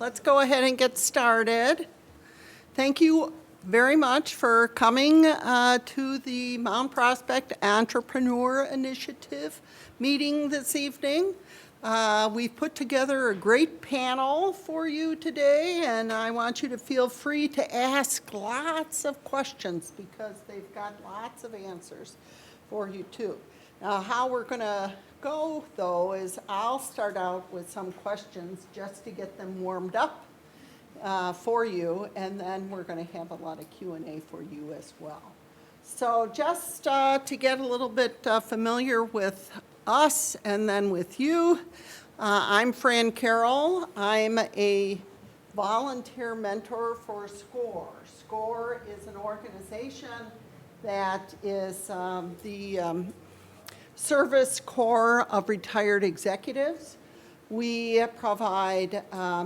let's go ahead and get started. Thank you very much for coming to the Mount Prospect Entrepreneur Initiative meeting this evening. We've put together a great panel for you today, and I want you to feel free to ask lots of questions because they've got lots of answers for you too. Now, how we're going to go, though, is I'll start out with some questions just to get them warmed up for you, and then we're going to have a lot of Q&A for you as well. So just to get a little bit familiar with us and then with you, I'm Fran Carroll. I'm a volunteer mentor for SCORE. SCORE is an organization that is the Service Corps of Retired Executives. We provide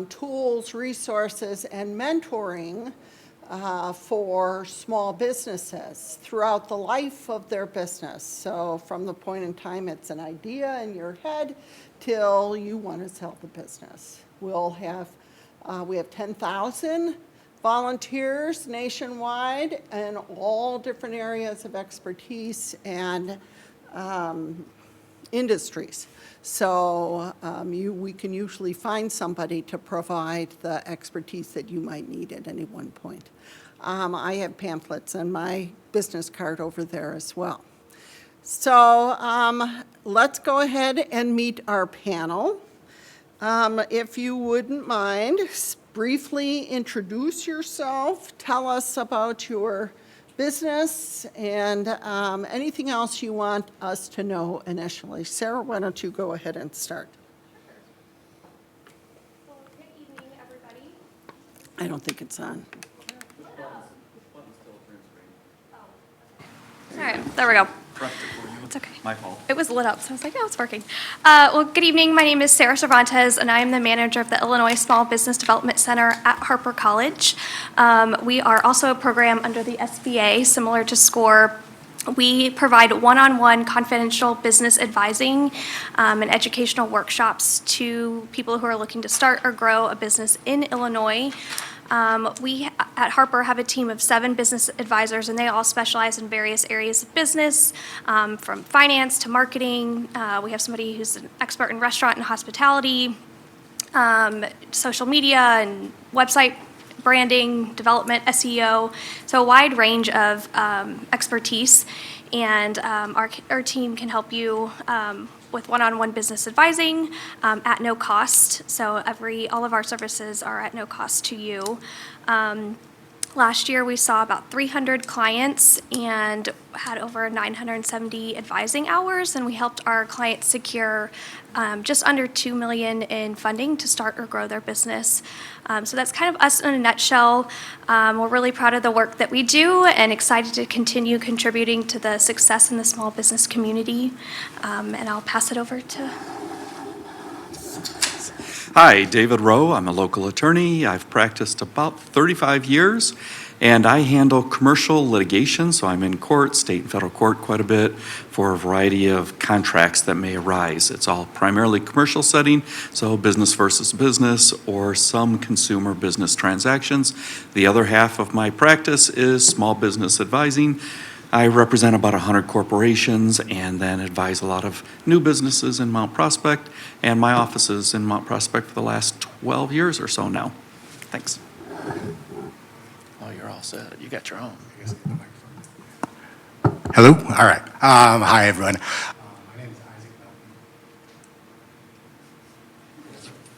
tools, resources, and mentoring for small businesses throughout the life of their business. So from the point in time it's an idea in your head till you want to sell the business. We have 10,000 volunteers nationwide in all different areas of expertise and industries. So we can usually find somebody to provide the expertise that you might need at any one point. I have pamphlets and my business card over there as well. So let's go ahead and meet our panel. If you wouldn't mind, briefly introduce yourself, tell us about your business, and anything else you want us to know initially. Sarah, why don't you go ahead and start? Well, good evening, everybody. I don't think it's on. All right, there we go. It's okay. My fault. It was lit up, so I was like, oh, it's working. Well, good evening. My name is Sarah Cervantes, and I am the manager of the Illinois Small Business Development Center at Harper College. We are also a program under the SBA, similar to SCORE. We provide one-on-one confidential business advising and educational workshops to people who are looking to start or grow a business in Illinois. We at Harper have a team of 7 business advisors, and they all specialize in various areas of business, from finance to marketing. We have somebody who's an expert in restaurant and hospitality, social media and website branding, development, SEO, so a wide range of expertise. And our team can help you with one-on-one business advising at no cost. So all of our services are at no cost to you. Last year, we saw about 300 clients and had over 970 advising hours, and we helped our clients secure just under $2 million in funding to start or grow their business. So that's kind of us in a nutshell. We're really proud of the work that we do and excited to continue contributing to the success in the small business community. And I'll pass it over to... Hi, David Rowe. I'm a local attorney. I've practiced about 35 years, and I handle commercial litigation, so I'm in court, state and federal court quite a bit for a variety of contracts that may arise. It's all primarily commercial setting, so business versus business or some consumer business transactions. The other half of my practice is small business advising. I represent about 100 corporations and then advise a lot of new businesses in Mount Prospect, and my office is in Mount Prospect for the last 12 years or so now. Thanks. Oh, you're all set. You got your own. Hello? All right. Hi, everyone. My name is Isaac Melton.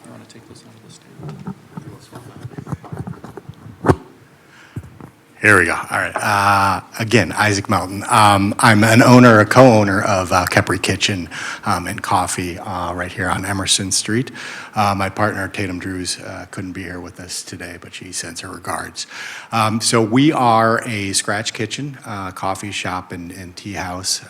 You want to take this onto the stand? Here we go. All right. Again, Isaac Melton. I'm an owner, a co-owner of Kepri Kitchen and Coffee right here on Emerson Street. My partner, Tatum Drews, couldn't be here with us today, but she sends her regards. So we are a scratch kitchen, coffee shop, and tea house.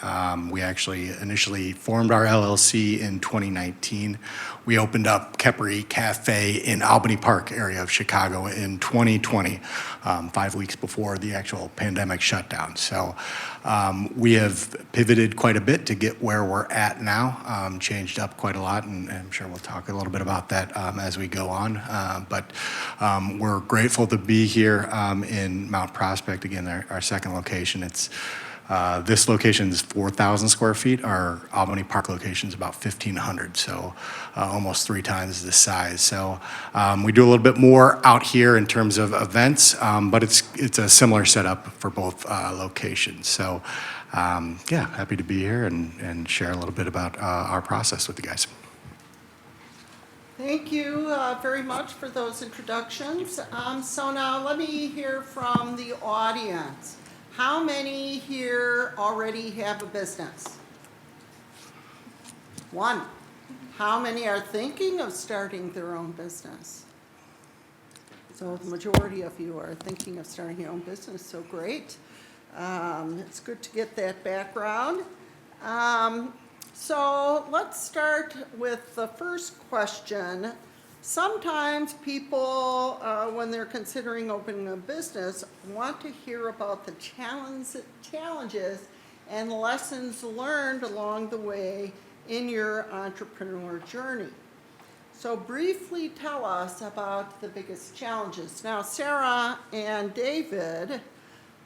We actually initially formed our LLC in 2019. We opened up Kepri Cafe in Albany Park area of Chicago in 2020, 5 weeks before before the actual pandemic shutdown. So we have pivoted quite a bit to get where we're at now, changed up quite a lot, and I'm sure we'll talk a little bit about that as we go on. But we're grateful to be here in Mount Prospect, again, our second location. This location is 4,000 square feet. Our Albany Park location is about 1,500, so almost 3 times the size. So we do a little bit more out here in terms of events, but it's a similar setup for both locations. So yeah, happy to be here and share a little bit about our process with you guys. Thank you very much for those introductions. So now let me hear from the audience. How many here already have a business? 1. How many are thinking of starting their own business? So the majority of you are thinking of starting your own business, so great. It's good to get that background. So let's start with the first question. Sometimes people, when they're considering opening a business, want to hear about the challenges and lessons learned along the way in your entrepreneur journey. So briefly tell us about the biggest challenges. Now, Sarah and David,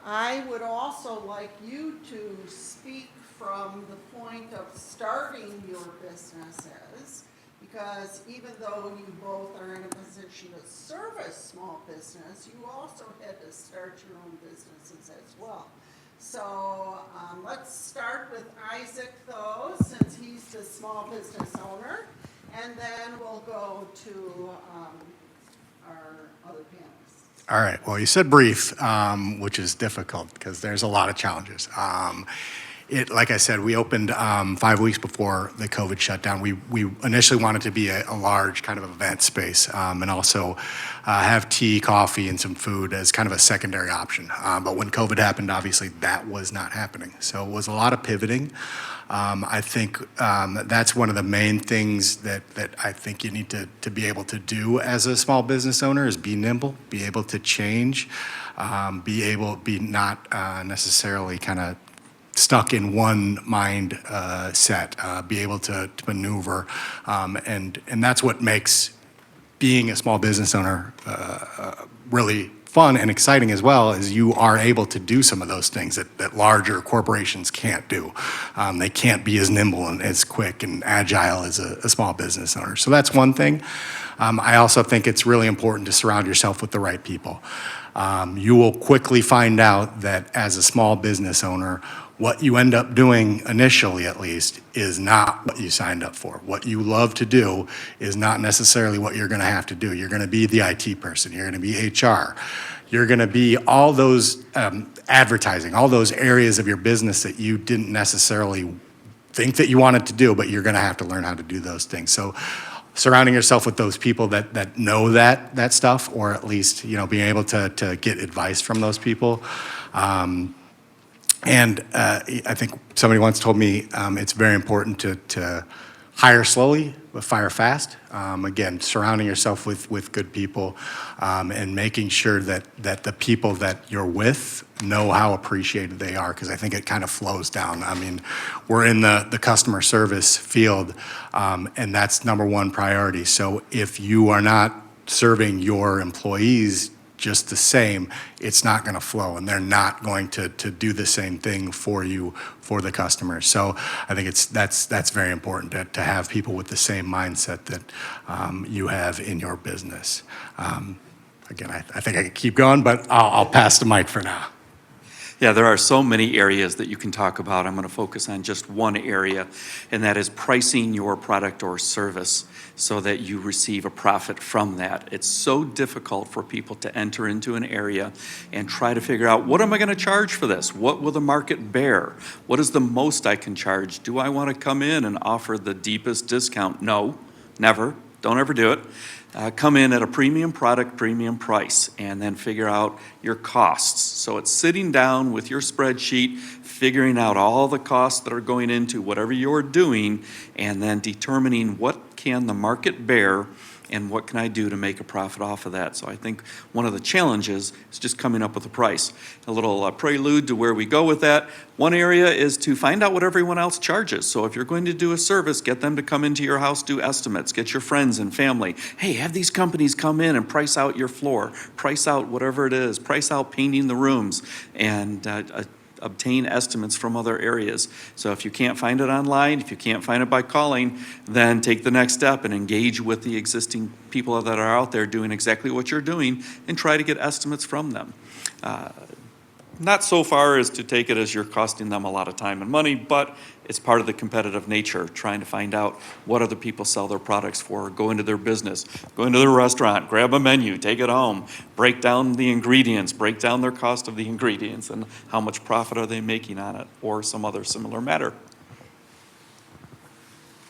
I would also like you to speak from the point of starting your businesses, because even though you both are in a position to service small business, you also had to start your own businesses as well. So let's start with Isaac, though, since he's the small business owner, and then we'll go to our other panelists. All right. Well, you said brief, which is difficult because there's a lot of challenges. Like I said, we opened 5 weeks before the COVID shutdown. We initially wanted to be a large kind of event space and also have tea, coffee, and some food as kind of a secondary option. But when COVID happened, obviously that was not happening. So it was a lot of pivoting. I think that's one of the main things that I think you need to be able to do as a small business owner is be nimble, be able to change, be not necessarily kind of stuck in one mind set, be able to maneuver. And that's what makes being a small business owner really fun and exciting as well, is you are able to do some of those things that larger corporations can't do. They can't be as nimble and as quick and agile as a small business owner. So that's one thing. I also think it's really important to surround yourself with the right people. You will quickly find out that as a small business owner, what you end up doing initially, at least, is not what you signed up for. What you love to do is not necessarily what you're going to have to do. You're going to be the IT person. You're going to be HR. You're going to be all those advertising, all those areas of your business that you didn't necessarily think that you wanted to do, but you're going to have to learn how to do those things. So surrounding yourself with those people that know that stuff, or at least, being able to get advice from those people. And I think somebody once told me it's very important to hire slowly but fire fast. Again, surrounding yourself with good people and making sure that the people that you're with know how appreciated they are, because I think it kind of flows down. I mean, we're in the customer service field, and that's number one priority. So if you are not serving your employees just the same, it's not going to flow, and they're not going to do the same thing for you, for the customers. So I think that's very important to have people with the same mindset that you have in your business. Again, I think I could keep going, but I'll pass the mic for now. Yeah, there are so many areas that you can talk about. I'm going to focus on just one area, and that is pricing your product or service so that you receive a profit from that. It's so difficult for people to enter into an area and try to figure out, what am I going to charge for this? What will the market bear? What is the most I can charge? Do I want to come in and offer the deepest discount? No, never. Don't ever do it. Come in at a premium product, premium price, and then figure out your costs. So it's sitting down with your spreadsheet, figuring out all the costs that are going into whatever you're doing, and then determining what can the market bear, and what can I do to make a profit off of that? So I think one of the challenges is just coming up with a price. A little prelude to where we go with that. One area is to find out what everyone else charges. So if you're going to do a service, get them to come into your house, do estimates, get your friends and family. Hey, have these companies come in and price out your floor, price out whatever it is, price out painting the rooms, and obtain estimates from other areas. So if you can't find it online, if you can't find it by calling, then take the next step and engage with the existing people that are out there doing exactly what you're doing and try to get estimates from them. Not so far as to take it as you're costing them a lot of time and money, but it's part of the competitive nature, trying to find out what other people sell their products for, go into their business, go into their restaurant, grab a menu, take it home, break down the ingredients, break down their cost of the ingredients, and how much profit are they making on it, or some other similar matter.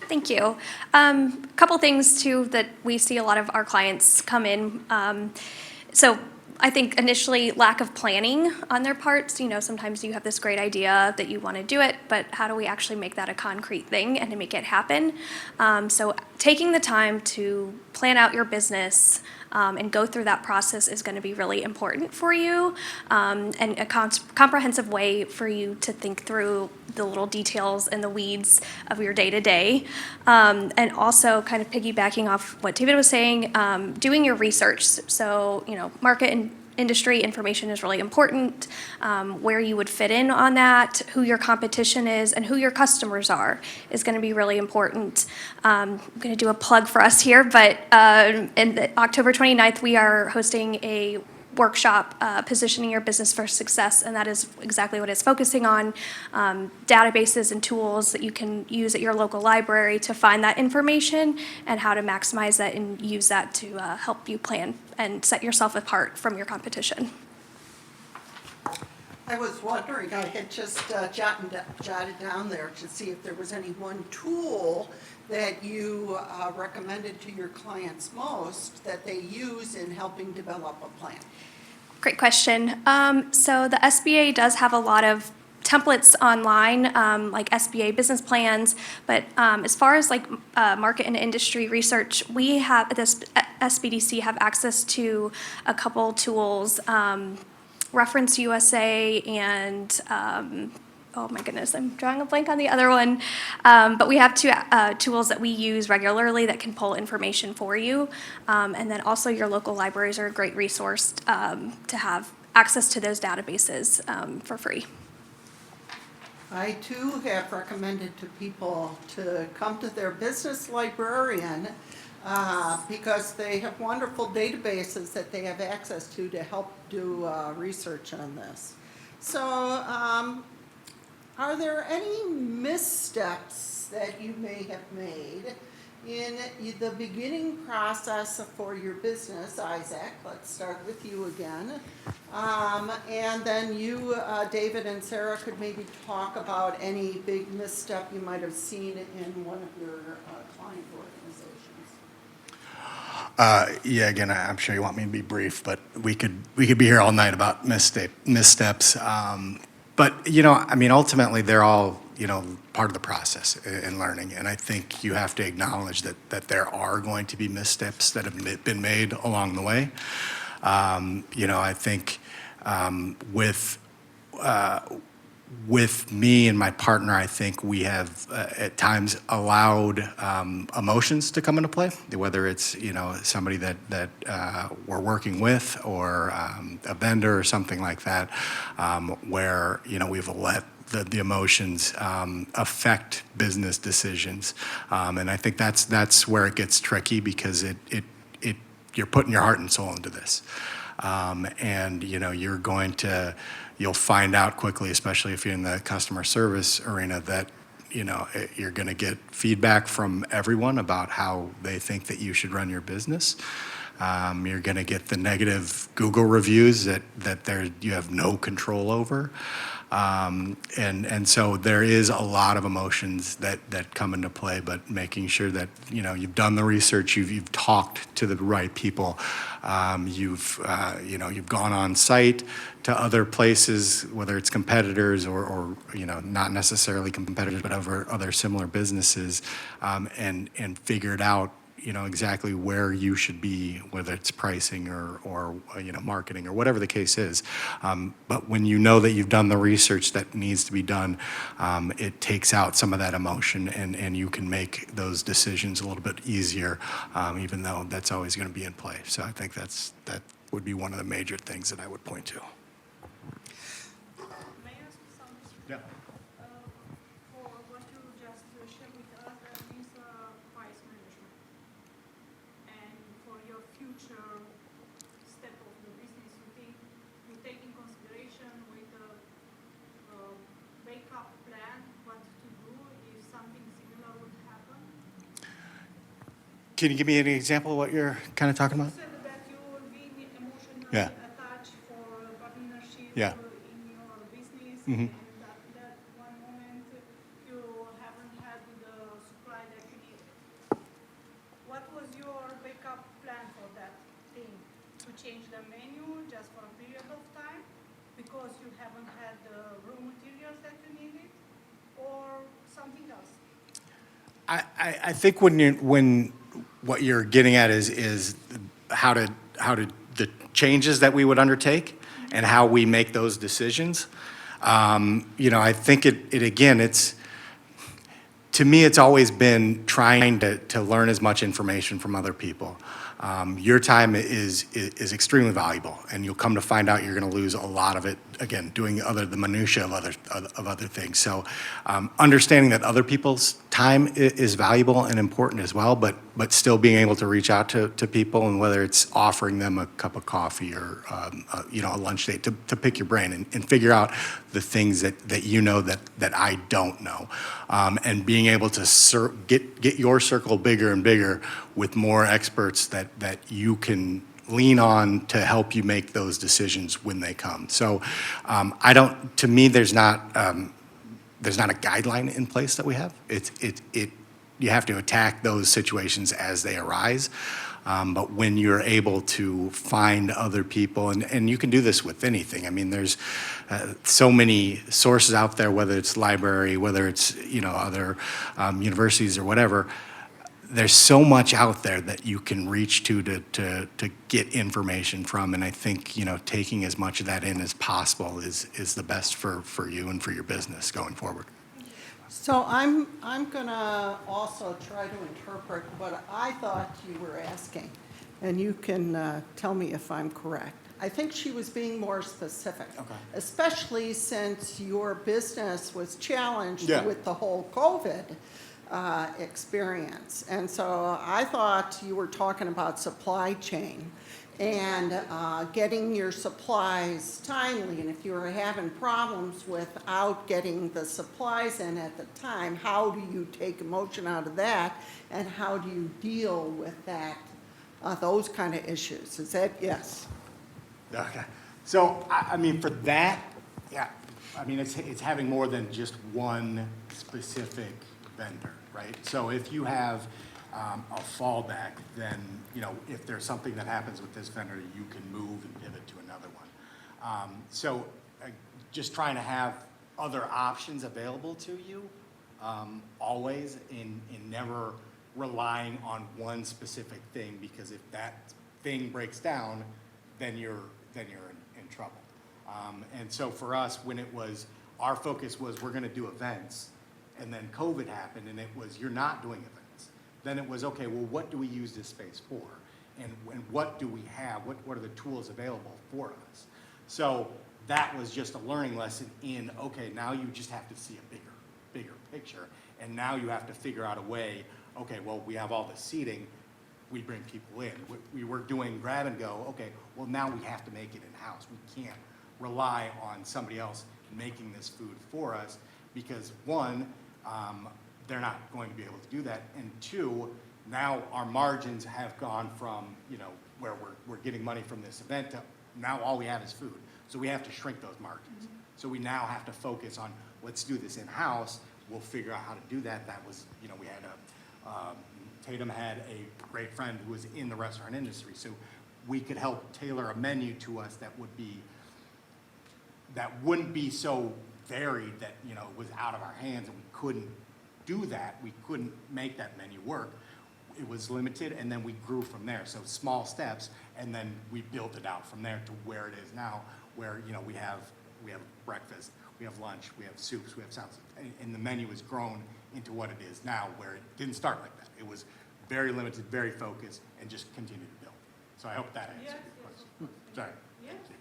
Thank you. A couple things too that we see a lot of our clients come in. So I think initially lack of planning on their parts. Sometimes you have this great idea that you want to do it, but how do we actually make that a concrete thing and to make it happen? So taking the time to plan out your business and go through that process is going to be really important for you, and a comprehensive way for you to think through the little details and the weeds of your day-to-day. And also kind of piggybacking off what David was saying, doing your research. So, market and industry information is really important, where you would fit in on that, who your competition is, and who your customers are is going to be really important. I'm going to do a plug for us here, but October 29th, we are hosting a workshop, Positioning Your Business for Success, and that is exactly what it's focusing on, databases and tools that you can use at your local library to find that information and how to maximize that and use that to help you plan and set yourself apart from your competition. I was wondering, I had just jotted down there to see if there was any one tool that you recommended to your clients most that they use in helping develop a plan. Great question. So the SBA does have a lot of templates online, like SBA business plans, but as far as like market and industry research, we have at this SBDC have access to a couple tools, Reference USA and oh my goodness, I'm drawing a blank on the other one. But we have two tools that we use regularly that can pull information for you. And then also your local libraries are a great resource to have access to those databases for free. I too have recommended to people to come to their business librarian because they have wonderful databases that they have access to help do research on this. So are there any missteps that you may have made in the beginning process for your business? Isaac, let's start with you again. And then you, David and Sarah, could maybe talk about any big misstep you might have seen in one of your client organizations. Yeah, again, I'm sure you want me to be brief, but we could be here all night about missteps. But, ultimately, they're all, part of the process in learning. And I think you have to acknowledge that there are going to be missteps that have been made along the way. I think with me and my partner, I think we have at times allowed emotions to come into play, whether it's somebody that we're working with or a vendor or something like that, where we've let the emotions affect business decisions, and I think that's where it gets tricky because you're putting your heart and soul into this, and you'll find out quickly, especially if you're in the customer service arena, that you're going to get feedback from everyone about how they think that you should run your business. You're going to get the negative Google reviews that you have no control over. And so there is a lot of emotions that come into play, but making sure that you've done the research, you've talked to the right people, you've gone on site to other places, whether it's competitors or not necessarily competitors, but other similar businesses, and figured out exactly where you should be, whether it's pricing or marketing or whatever the case is. But when you know that you've done the research that needs to be done, it takes out some of that emotion, and you can make those decisions a little bit easier, even though that's always going to be in play. So I think that would be one of the major things that I would point to. May I ask you something? Yeah. For what you just shared with us, that is price management. And for your future step of the business, you take in consideration with the backup plan what to do if something similar would happen? Can you give me an example of what you're kind of talking You about? said that you will be emotionally Yeah. attached for partnership Yeah. in your business, Mhm. and that one moment you haven't had the supply that you needed. What was your backup plan for that thing? To change the menu just for a period of time because you haven't had the raw materials that you needed, or something else? I think when what you're getting at is how to the changes that we would undertake and how we make those decisions. I think it again, to me, it's always been trying to learn as much information from other people. Your time is extremely valuable, and you'll come to find out you're going to lose a lot of it, again, doing the minutia of other things. So understanding that other people's time is valuable and important as well, but still being able to reach out to people, and whether it's offering them a cup of coffee or a lunch date, to pick your brain and figure out the things that that I don't know, and being able to get your circle bigger and bigger with more experts that you can lean on to help you make those decisions when they come. So to me, there's not a guideline in place that we have. You have to attack those situations as they arise. But when you're able to find other people, and you can do this with anything. I mean, there's so many sources out there, whether it's library, whether it's other universities or whatever. There's so much out there that you can reach to get information from, and I think taking as much of that in as possible is the best for you and for your business going forward. So I'm gonna also try to interpret what I thought you were asking, and you can tell me if I'm correct. I think she was being more specific. Okay. Especially since your business was challenged Yeah. with the whole COVID experience. And so I thought you were talking about supply chain and getting your supplies timely. And if you were having problems without getting the supplies in at the time, how do you take emotion out of that? And how do you deal with that, those kind of issues? Is that, yes? Okay. So, I mean, for that, yeah, I mean, it's having more than just one specific vendor, right? So if you have a fallback, then, if there's something that happens with this vendor, you can move and pivot to another one. So just trying to have other options available to you, always, and never relying on one specific thing, because if that thing breaks down, then you're in trouble. And so for us, when our focus was we're going to do events, and then COVID happened, and it was you're not doing events. Then it was, okay, well, what do we use this space for? And what do we have? What are the tools available for us? So that was just a learning lesson in, okay, now you just have to see a bigger picture. And now you have to figure out a way, okay, well, we have all the seating, we bring people in. We were doing grab and go, okay, well, now we have to make it in-house. We can't rely on somebody else making this food for us, because one, they're not going to be able to do that, and two, now our margins have gone from, where we're getting money from this event to now all we have is food. So we have to shrink those margins. Mm-hmm. So we now have to focus on, let's do this in-house. We'll figure out how to do that. That was, we had Tatum had a great friend who was in the restaurant industry, so we could help tailor a menu to us that wouldn't be so varied that, it was out of our hands, and we couldn't do that. We couldn't make that menu work. it was limited, and then we grew from there. So small steps, and then we built it out from there to where it is now, where, you know, we have breakfast, we have lunch, we have soups, we have salads, and the menu has grown into what it is now, where it didn't start like that. It was very limited, very focused, and just continued to build. So I hope that answered your question. Sorry. Yes, yes.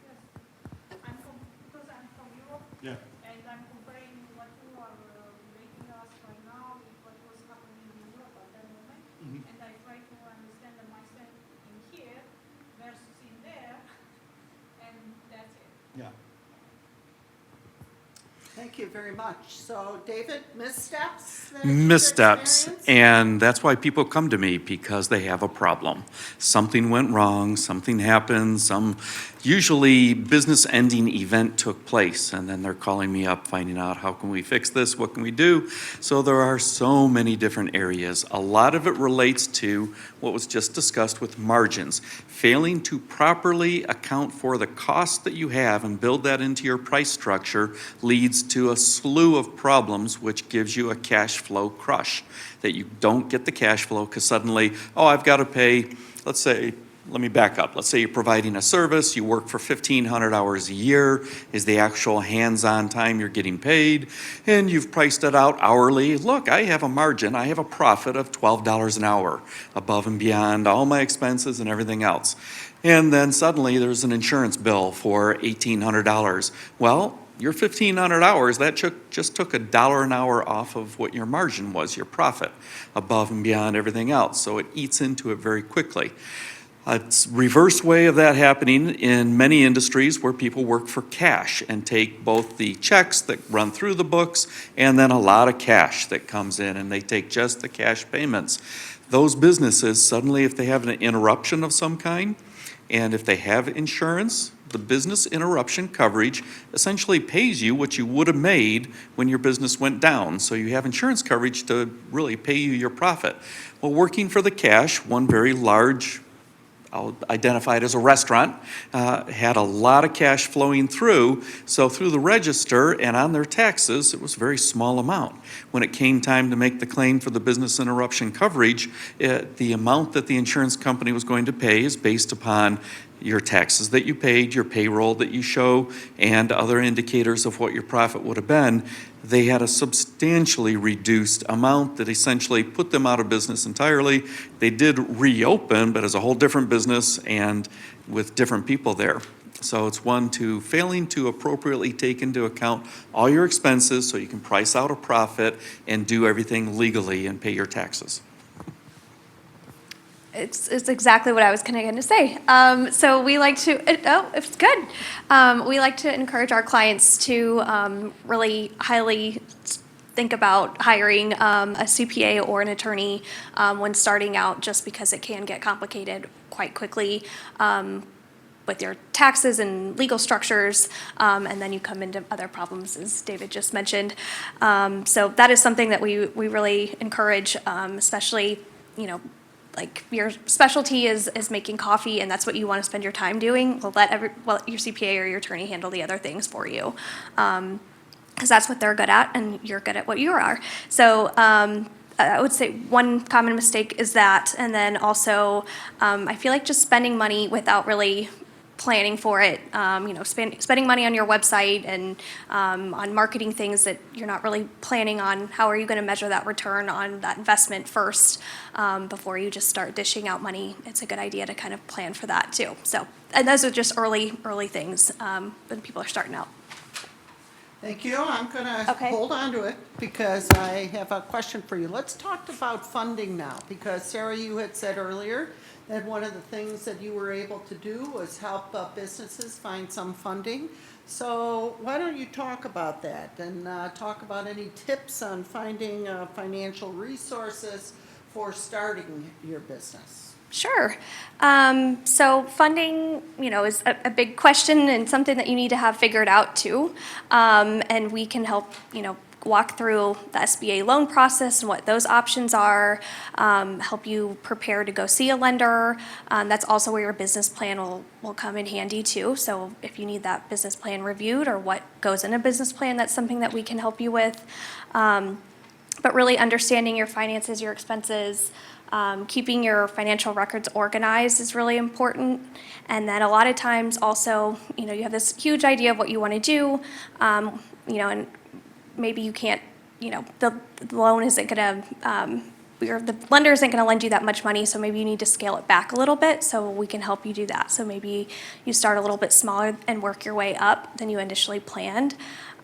Because I'm from Europe, Yeah. and I'm comparing what you are making us right now with what was happening in Europe at that moment. And I try to understand the mindset in here versus in there, and that's it. Yeah. Thank you very much. So, David, missteps? that you've Missteps, experienced? and that's why people come to me, because they have a problem. Something went wrong, something happened, some usually business-ending event took place, and then they're calling me up, finding out, how can we fix this, what can we do? So there are so many different areas. A lot of it relates to what was just discussed with margins. Failing to properly account for the cost that you have and build that into your price structure leads to a slew of problems, which gives you a cash flow crush, that you don't get the cash flow because suddenly, oh, I've got to pay, let's say, let me back up. Let's say you're providing a service, you work for 1,500 hours a year, is the actual hands-on time you're getting paid, and you've priced it out hourly. Look, I have a margin, I have a profit of $12 an hour, above and beyond all my expenses and everything else. And then suddenly there's an insurance bill for $1,800. Well, your 1,500 hours, that just took $1 an hour off of what your margin was, your profit, above and beyond everything else. So it eats into it very quickly. A reverse way of that happening in many industries where people work for cash and take both the checks that run through the books and then a lot of cash that comes in, and they take just the cash payments. Those businesses, suddenly if they have an interruption of some kind, and if they have insurance, the business interruption coverage essentially pays you what you would have made when your business went down. So you have insurance coverage to really pay you your profit. Well, working for the cash, one very large, I'll identify it as a restaurant, had a lot of cash flowing through. So through the register and on their taxes, it was a very small amount. When it came time to make the claim for the business interruption coverage, the amount that the insurance company was going to pay is based upon your taxes that you paid, your payroll that you show, and other indicators of what your profit would have been. They had a substantially reduced amount that essentially put them out of business entirely. They did reopen, but as a whole different business and with different people there. So it's failing to appropriately take into account all your expenses so you can price out a profit and do everything legally and pay your taxes. It's exactly what I was kind of going to say. So we like to, it's good. We like to encourage our clients to really highly think about hiring a CPA or an attorney when starting out, just because it can get complicated quite quickly with your taxes and legal structures, and then you come into other problems, as David just mentioned. So that is something that we really encourage, especially, like your specialty is making coffee and that's what you want to spend your time doing, well, let your CPA or your attorney handle the other things for you. Because that's what they're good at and you're good at what you are. So I would say one common mistake is that, and then also I feel like just spending money without really planning for it, spending money on your website and on marketing things that you're not really planning on. How are you going to measure that return on that investment first before you just start dishing out money? It's a good idea to kind of plan for that too. So, and those are just early things when people are starting out. Thank you. I'm going to Okay. hold on to it because I have a question for you. Let's talk about funding now, because Sarah, you had said earlier that one of the things that you were able to do was help businesses find some funding. So why don't you talk about that and talk about any tips on finding financial resources for starting your business? Sure. So funding, is a big question and something that you need to have figured out too. And we can help, walk through the SBA loan process and what those options are, help you prepare to go see a lender. That's also where your business plan will come in handy too. So if you need that business plan reviewed or what goes in a business plan, that's something that we can help you with. But really understanding your finances, your expenses, Keeping your financial records organized is really important. And then a lot of times also, you have this huge idea of what you want to do, and maybe you can't, the loan isn't going to, the lender isn't going to lend you that much money, so maybe you need to scale it back a little bit, so we can help you do that. So maybe you start a little bit smaller and work your way up than you initially planned.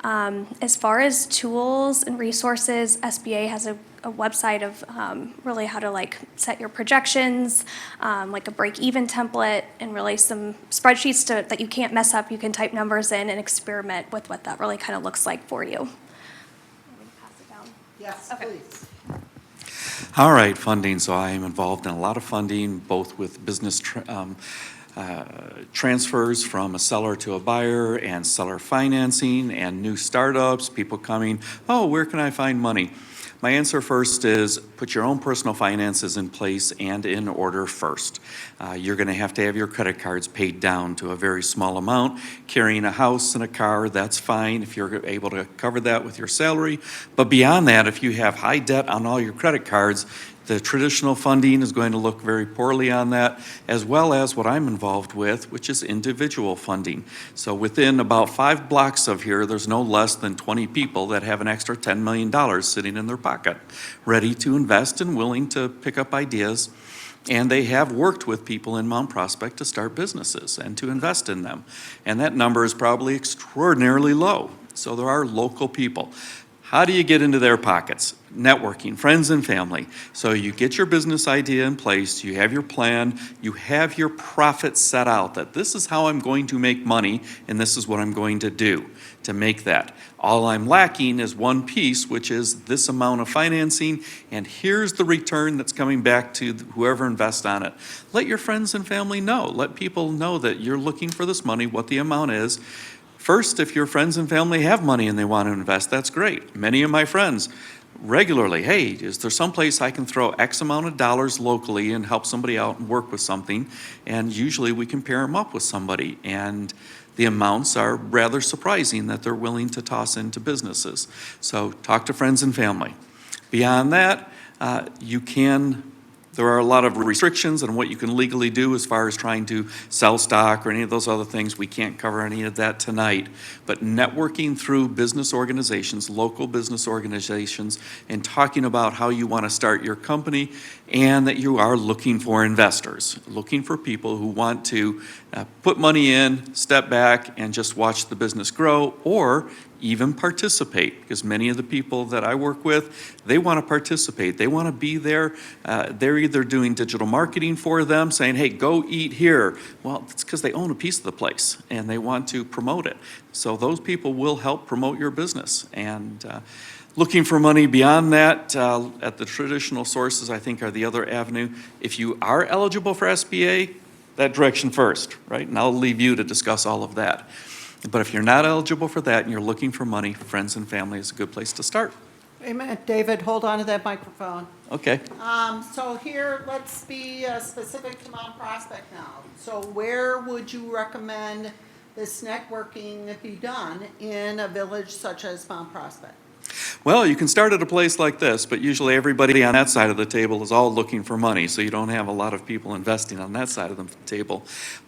As far as tools and resources, SBA has a website of really how to set your projections, like a break-even template, and really some spreadsheets that you can't mess up. You can type numbers in and experiment with what that really kind of looks like for you. Pass it down. Yes, Okay. please. All right, funding. So I am involved in a lot of funding, both with business transfers from a seller to a buyer and seller financing and new startups, people coming, oh, where can I find money? My answer first is put your own personal finances in place and in order first. You're going to have your credit cards paid down to a very small amount. Carrying a house and a car, that's fine if you're able to cover that with your salary. But beyond that, if you have high debt on all your credit cards, the traditional funding is going to look very poorly on that, as well as what I'm involved with, which is individual funding. So within about 5 blocks of here, there's no less than 20 people that have an extra $10 million sitting in their pocket, ready to invest and willing to pick up ideas. And they have worked with people in Mount Prospect to start businesses and to invest in them. And that number is probably extraordinarily low. So there are local people. How do you get into their pockets? Networking, friends and family. So you get your business idea in place, you have your plan, you have your profit set out that this is how I'm going to make money and this is what I'm going to do to make that. All I'm lacking is one piece, which is this amount of financing, and here's the return that's coming back to whoever invests on it. Let your friends and family know. Let people know that you're looking for this money, what the amount is. First, if your friends and family have money and they want to invest, that's great. Many of my friends regularly, hey, is there some place I can throw X amount of dollars locally and help somebody out and work with something? And usually we can pair them up with somebody. And the amounts are rather surprising that they're willing to toss into businesses. So talk to friends and family. Beyond that, there are a lot of restrictions on what you can legally do as far as trying to sell stock or any of those other things. We can't cover any of that tonight. But networking through business organizations, local business organizations, and talking about how you want to start your company and that you are looking for investors, looking for people who want to put money in, step back, and just watch the business grow, or even participate, because many of the people that I work with, they want to participate. They want to be there. They're either doing digital marketing for them, saying, hey, go eat here. Well, it's because they own a piece of the place and they want to promote it. So those people will help promote your business. And looking for money beyond that at the traditional sources, I think, are the other avenue. If you are eligible for SBA, that direction first, right? And I'll leave you to discuss all of that. But if you're not eligible for that and you're looking for money, friends and family is a good place to start. Wait a minute, David, hold on to that microphone. Okay. So here, let's be specific to Mount Prospect now. So where would you recommend this networking be done in a village such as Mount Prospect? Well, you can start at a place like this, but usually everybody on that side of the table is all looking for money, so you don't have a lot of people investing on that side of the table.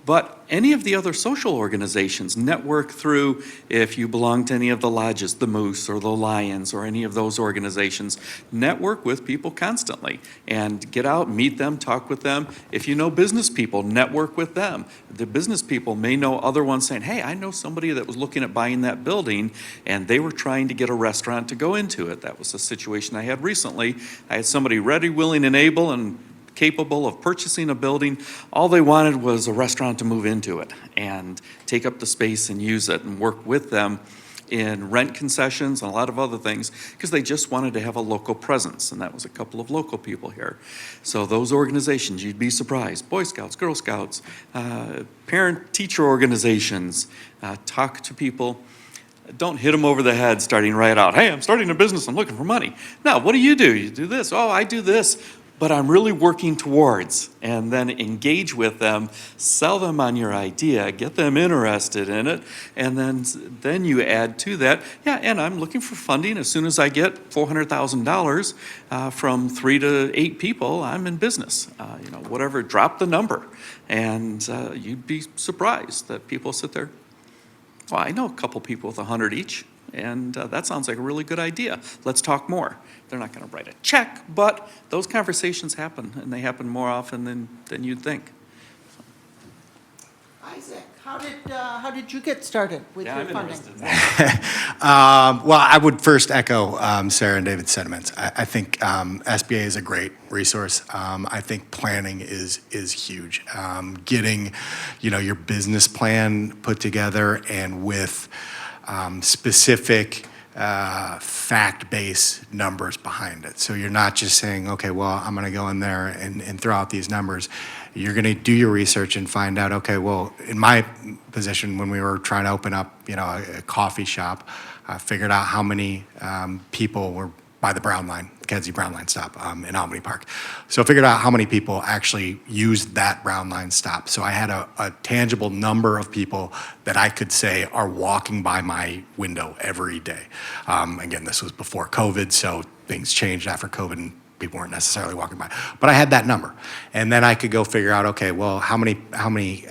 But any of the other social organizations network through, if you belong to any of the lodges, the Moose or the Lions or any of those organizations, network with people constantly and get out, meet them, talk with them. If you know business people, network with them. The business people may know other ones saying, hey, I know somebody that was looking at buying that building and they were trying to get a restaurant to go into it. That was a situation I had recently. I had somebody ready, willing, and able and capable of purchasing a building. All they wanted was a restaurant to move into it and take up the space and use it and work with them in rent concessions and a lot of other things because they just wanted to have a local presence, and that was a couple of local people here. So those organizations, you'd be surprised, Boy Scouts, Girl Scouts, parent-teacher organizations, talk to people. Don't hit them over the head starting right out. Hey, I'm starting a business, I'm looking for money. No, what do? You do this. Oh, I do this. but I'm really working towards, and then engage with them, sell them on your idea, get them interested in it, and then you add to that, yeah, and I'm looking for funding. As soon as I get $400,000 from 3 to 8 people, I'm in business. Whatever, drop the number, and you'd be surprised that people sit there. Well, I know a couple people with 100 each, and that sounds like a really good idea. Let's talk more. They're not going to write a check, but those conversations happen, and they happen more often than you'd think. Isaac, how did you get started with your funding? Well, I would first echo Sarah and David's sentiments. I think SBA is a great resource. I think planning is huge. Getting, your business plan put together and with specific fact-based numbers behind it. So you're not just saying, okay, well, I'm going to go in there and throw out these numbers. You're going to do your research and find out, okay, well, in my position, when we were trying to open up, a coffee shop, I figured out how many people were by the Brown Line, Kedzie Brown Line stop in Albany Park. So I figured out how many people actually used that Brown Line stop. So I had a tangible number of people that I could say are walking by my window every day. Again, this was before COVID, so things changed after COVID and people weren't necessarily walking by. But I had that number. And then I could go figure out, okay, well, how many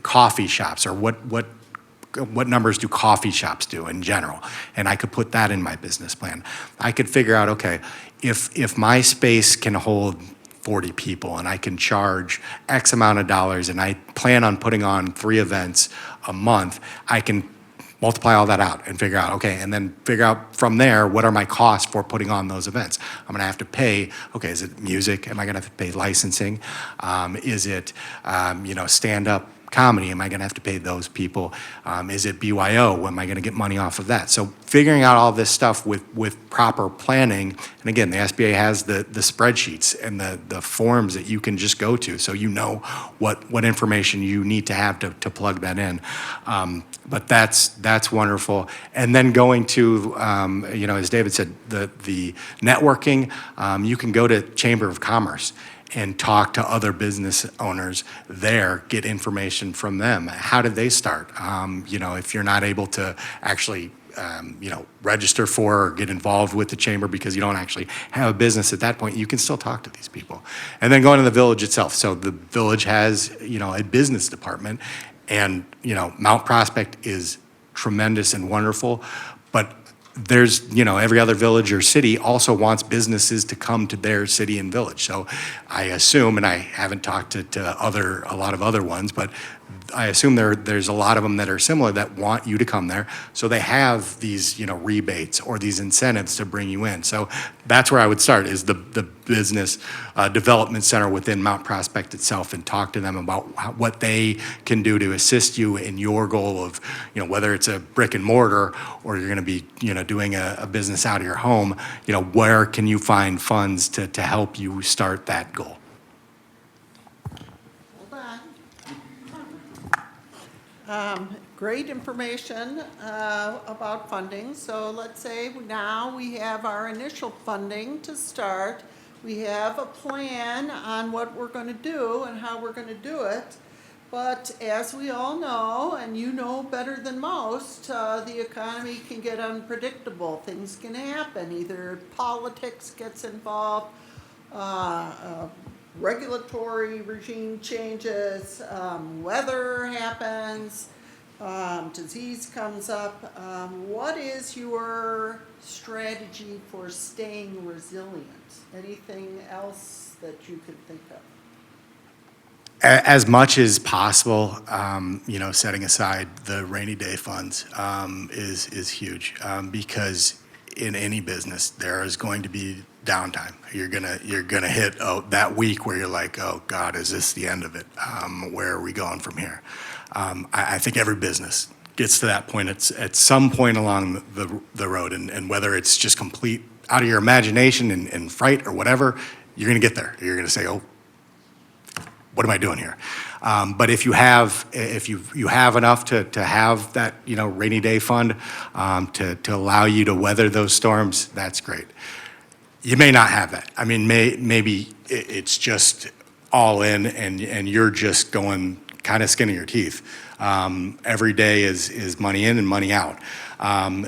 coffee shops or what numbers do coffee shops do in general? And I could put that in my business plan. I could figure out, okay, if my space can hold 40 people and I can charge X amount of dollars and I plan on putting on 3 events a month, I can multiply all that out and figure out, okay, and then figure out from there, what are my costs for putting on those events? I'm gonna have to pay, okay, is it music? Am I gonna have to pay licensing? Is it, stand-up comedy? Am I going to have to pay those people? Is it BYO? Am I going to get money off of that? So figuring out all this stuff with proper planning, and again, the SBA has the spreadsheets and the forms that you can just go to, so you know what information you need to have to plug that in. But that's wonderful. And then going to, as David said, the networking, you can go to Chamber of Commerce and talk to other business owners there, get information from them. How did they start? If you're not able to actually, register for or get involved with the chamber because you don't actually have a business at that point, you can still talk to these people. And then going to the village itself. So the village has, a business department, and, Mount Prospect is tremendous and wonderful, but there's, every other village or city also wants businesses to come to their city and village. So I assume, and I haven't talked to a lot of other ones, but I assume there's a lot of them that are similar that want you to come there. So they have these, rebates or these incentives to bring you in. So that's where I would start, is the business development center within Mount Prospect itself, and talk to them about what they can do to assist you in your goal of, whether it's a brick and mortar or you're going to be, doing a business out of your home, where can you find funds to help you start that goal? Great information about funding. So let's say now we have our initial funding to start. We have a plan on what we're going to do and how we're going to do it. But as we all know, and you know better than most, the economy can get unpredictable. Things can happen. Either politics gets involved, regulatory regime changes, weather happens, disease comes up. What is your strategy for staying resilient? Anything else that you could think of? As much as possible, setting aside the rainy day funds is huge, because in any business there is going to be downtime. You're gonna hit that week where you're like, oh God, is this the end of it? Where are we going from here? I think every business gets to that point at some point along the road, and whether it's just complete out of your imagination and fright or whatever, you're gonna get there. You're gonna say, oh, what am I doing here? But if you have enough to have that rainy day fund to allow you to weather those storms, that's great. You may not have that. I mean, maybe it's just all in and you're just going kind of skin of your teeth. Every day is money in and money out.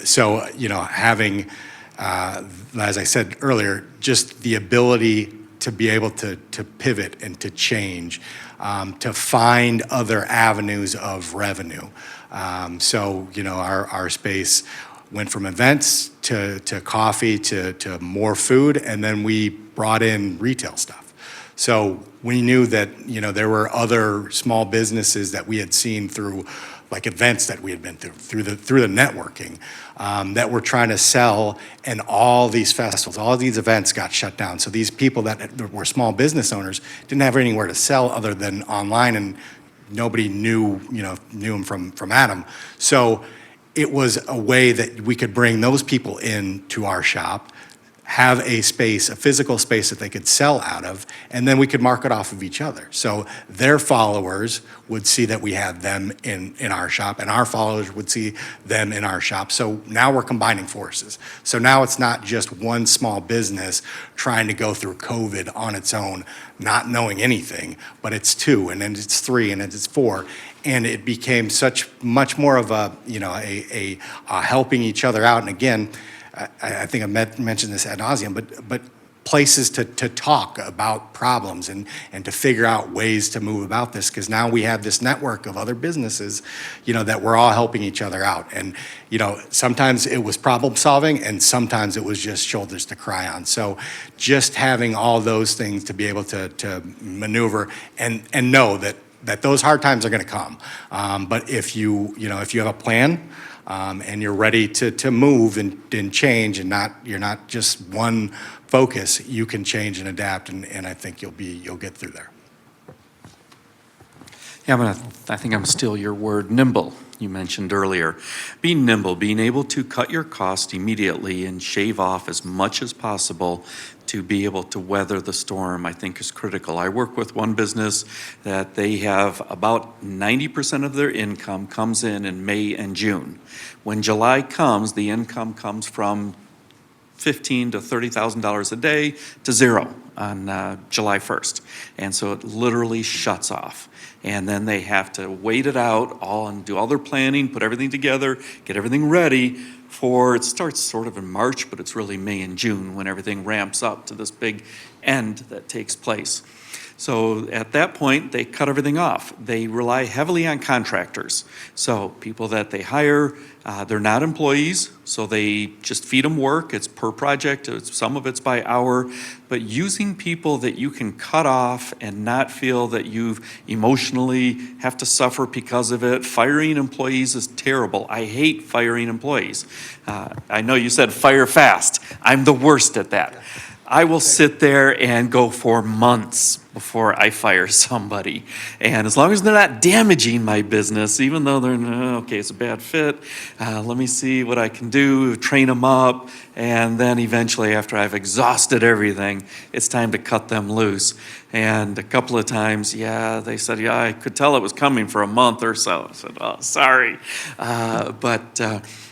So, having, as I said earlier, just the ability to be able to pivot and to change, to find other avenues of revenue. So, our space went from events to coffee to more food, and then we brought in retail stuff. So we knew that, there were other small businesses that we had seen through like events that we had been through the networking, that were trying to sell, and all these festivals, all of these events got shut down. So these people that were small business owners didn't have anywhere to sell other than online, and nobody knew them from Adam. So it was a way that we could bring those people into our shop, have a space, a physical space that they could sell out of, and then we could market off of each other. So their followers would see that we had them in our shop, and our followers would see them in our shop. So now we're combining forces. So now it's not just one small business trying to go through COVID on its own, not knowing anything, but it's two, and then it's three, and then it's four. And it became much more of a helping each other out. And again, I think I mentioned this ad nauseum, but places to talk about problems and to figure out ways to move about this, because now we have this network of other businesses, that we're all helping each other out. And, sometimes it was problem solving, and sometimes it was just shoulders to cry on. So just having all those things to be able to maneuver and know that those hard times are going to come. But if you have a plan, and you're ready to move and change, and you're not just one focus, you can change and adapt, and I think you'll get through there. Yeah, I think I'm still your word, nimble, you mentioned earlier. Being nimble, being able to cut your cost immediately and shave off as much as possible to be able to weather the storm, I think is critical. I work with one business that they have about 90% of their income comes in May and June. When July comes, the income comes from $15,000 to $30,000 a day to zero on July 1st. And so it literally shuts off. And then they have to wait it out and do all their planning, put everything together, get everything ready it starts sort of in March, but it's really May and June when everything ramps up to this big end that takes place. So at that point, they cut everything off. They rely heavily on contractors. So people that they hire, they're not employees, so they just feed them work. It's per project, some of it's by hour. But using people that you can cut off and not feel that you emotionally have to suffer because of it. Firing employees is terrible. I hate firing employees. I know you said fire fast. I'm the worst at that. I will sit there and go for months before I fire somebody. And as long as they're not damaging my business, even though they're, okay, it's a bad fit, let me see what I can do, train them up, and then eventually after I've exhausted everything, it's time to cut them loose. And a couple of times, they said, I could tell it was coming for a month or so. I said, oh, sorry. But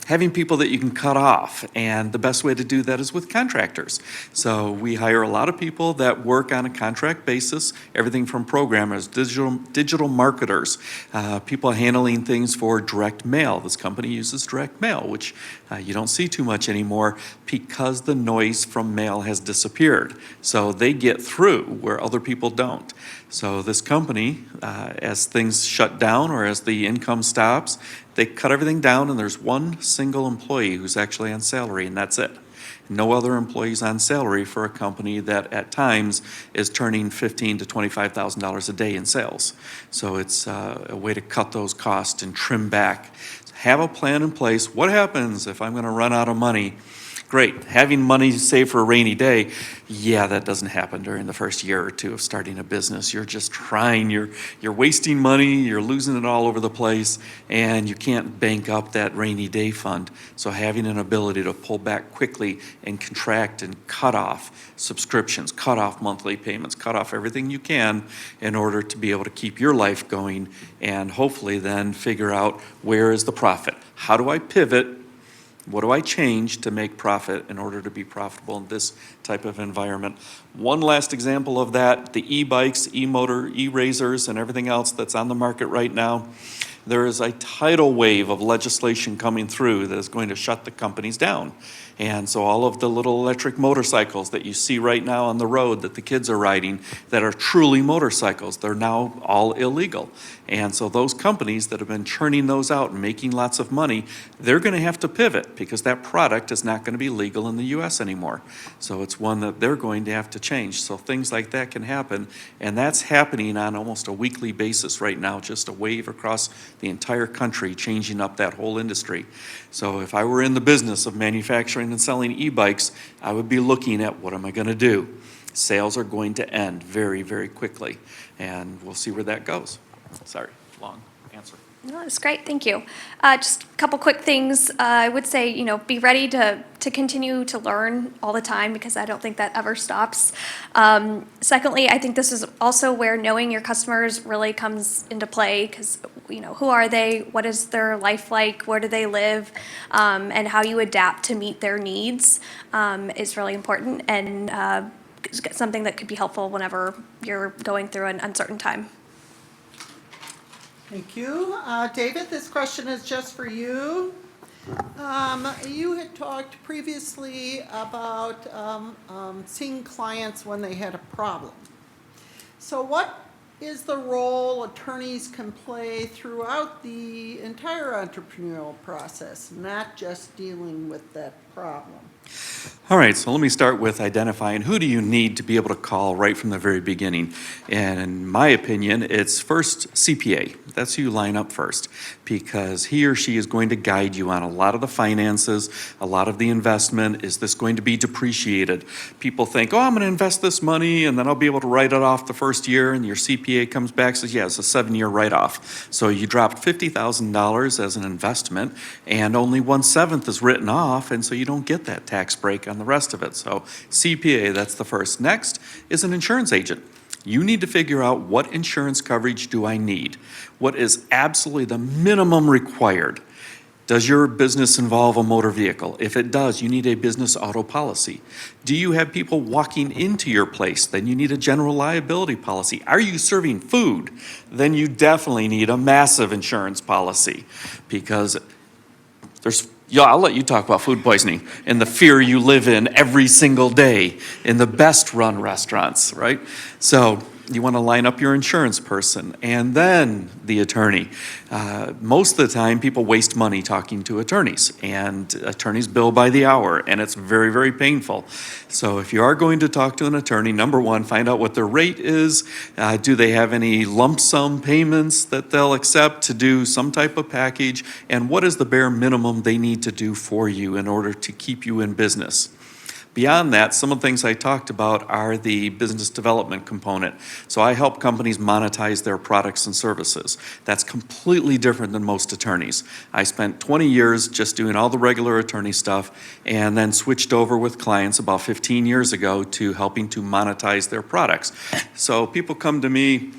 having people that you can cut off, and the best way to do that is with contractors. So we hire a lot of people that work on a contract basis, everything from programmers, digital marketers, people handling things for direct mail. This company uses direct mail, which you don't see too much anymore because the noise from mail has disappeared. So they get through where other people don't. So this company, as things shut down or as the income stops, they cut everything down, and there's one single employee who's actually on salary, and that's it. No other employees on salary for a company that at times is turning $15,000 to $25,000 a day in sales. So it's a way to cut those costs and trim back. Have a plan in place. What happens if I'm going to run out of money? Great. Having money saved for a rainy day, that doesn't happen during the first year or two of starting a business. You're just trying, you're wasting money, you're losing it all over the place, and you can't bank up that rainy day fund. So having an ability to pull back quickly and contract and cut off subscriptions, cut off monthly payments, cut off everything you can in order to be able to keep your life going, and hopefully then figure out where is the profit. How do I pivot What do I change to make profit in order to be profitable in this type of environment? One last example of that, the e-bikes, e-motor, e-razors, and everything else that's on the market right now. There is a tidal wave of legislation coming through that is going to shut the companies down. And so all of the little electric motorcycles that you see right now on the road that the kids are riding that are truly motorcycles, they're now all illegal. And so those companies that have been churning those out and making lots of money, they're going to have to pivot because that product is not going to be legal in the U.S. anymore. So it's one that they're going to have to change. So things like that can happen, and that's happening on almost a weekly basis right now, just a wave across the entire country changing up that whole industry. So if I were in the business of manufacturing and selling e-bikes, I would be looking at what am I going to do? Sales are going to end very, very quickly, and we'll see where that goes. Sorry, long answer. No, that's great, thank you. Just a couple quick things. I would say, be ready to continue to learn all the time because I don't think that ever stops. Secondly, I think this is also where knowing your customers really comes into play because, who are they? What is their life like? Where do they live? And how you adapt to meet their needs is really important and something that could be helpful whenever you're going through an uncertain time. Thank you. David, this question is just for you. You had talked previously about seeing clients when they had a problem. So what is the role attorneys can play throughout the entire entrepreneurial process, not just dealing with that problem? All right, so let me start with identifying who do you need to be able to call right from the very beginning. And in my opinion, it's first CPA. That's who you line up first because he or she is going to guide you on a lot of the finances, a lot of the investment. Is this going to be depreciated? People think, I'm going to invest this money and then I'll be able to write it off the first year, and your CPA comes back and says, yeah, it's a 7-year write-off. So you dropped $50,000 as an investment and only 1/7 is written off, and so you don't get that tax break on the rest of it. So CPA, that's the first. Next is an insurance agent. You need to figure out what insurance coverage do I need? What is absolutely the minimum required? Does your business involve a motor vehicle? If it does, you need a business auto policy. Do you have people walking into your place? Then you need a general liability policy. Are you serving food? Then you definitely need a massive insurance policy because I'll let you talk about food poisoning and the fear you live in every single day in the best run restaurants, right? So you want to line up your insurance person and then the attorney. Most of the time, people waste money talking to attorneys, and attorneys bill by the hour, and it's very, very painful. So if you are going to talk to an attorney, number one, find out what their rate is. Do they have any lump sum payments that they'll accept to do some type of package? And what is the bare minimum they need to do for you in order to keep you in business? Beyond that, some of the things I talked about are the business development component. So I help companies monetize their products and services. That's completely different than most attorneys. I spent 20 years just doing all the regular attorney stuff and then switched over with clients about 15 years ago to helping to monetize their products. So people come to me,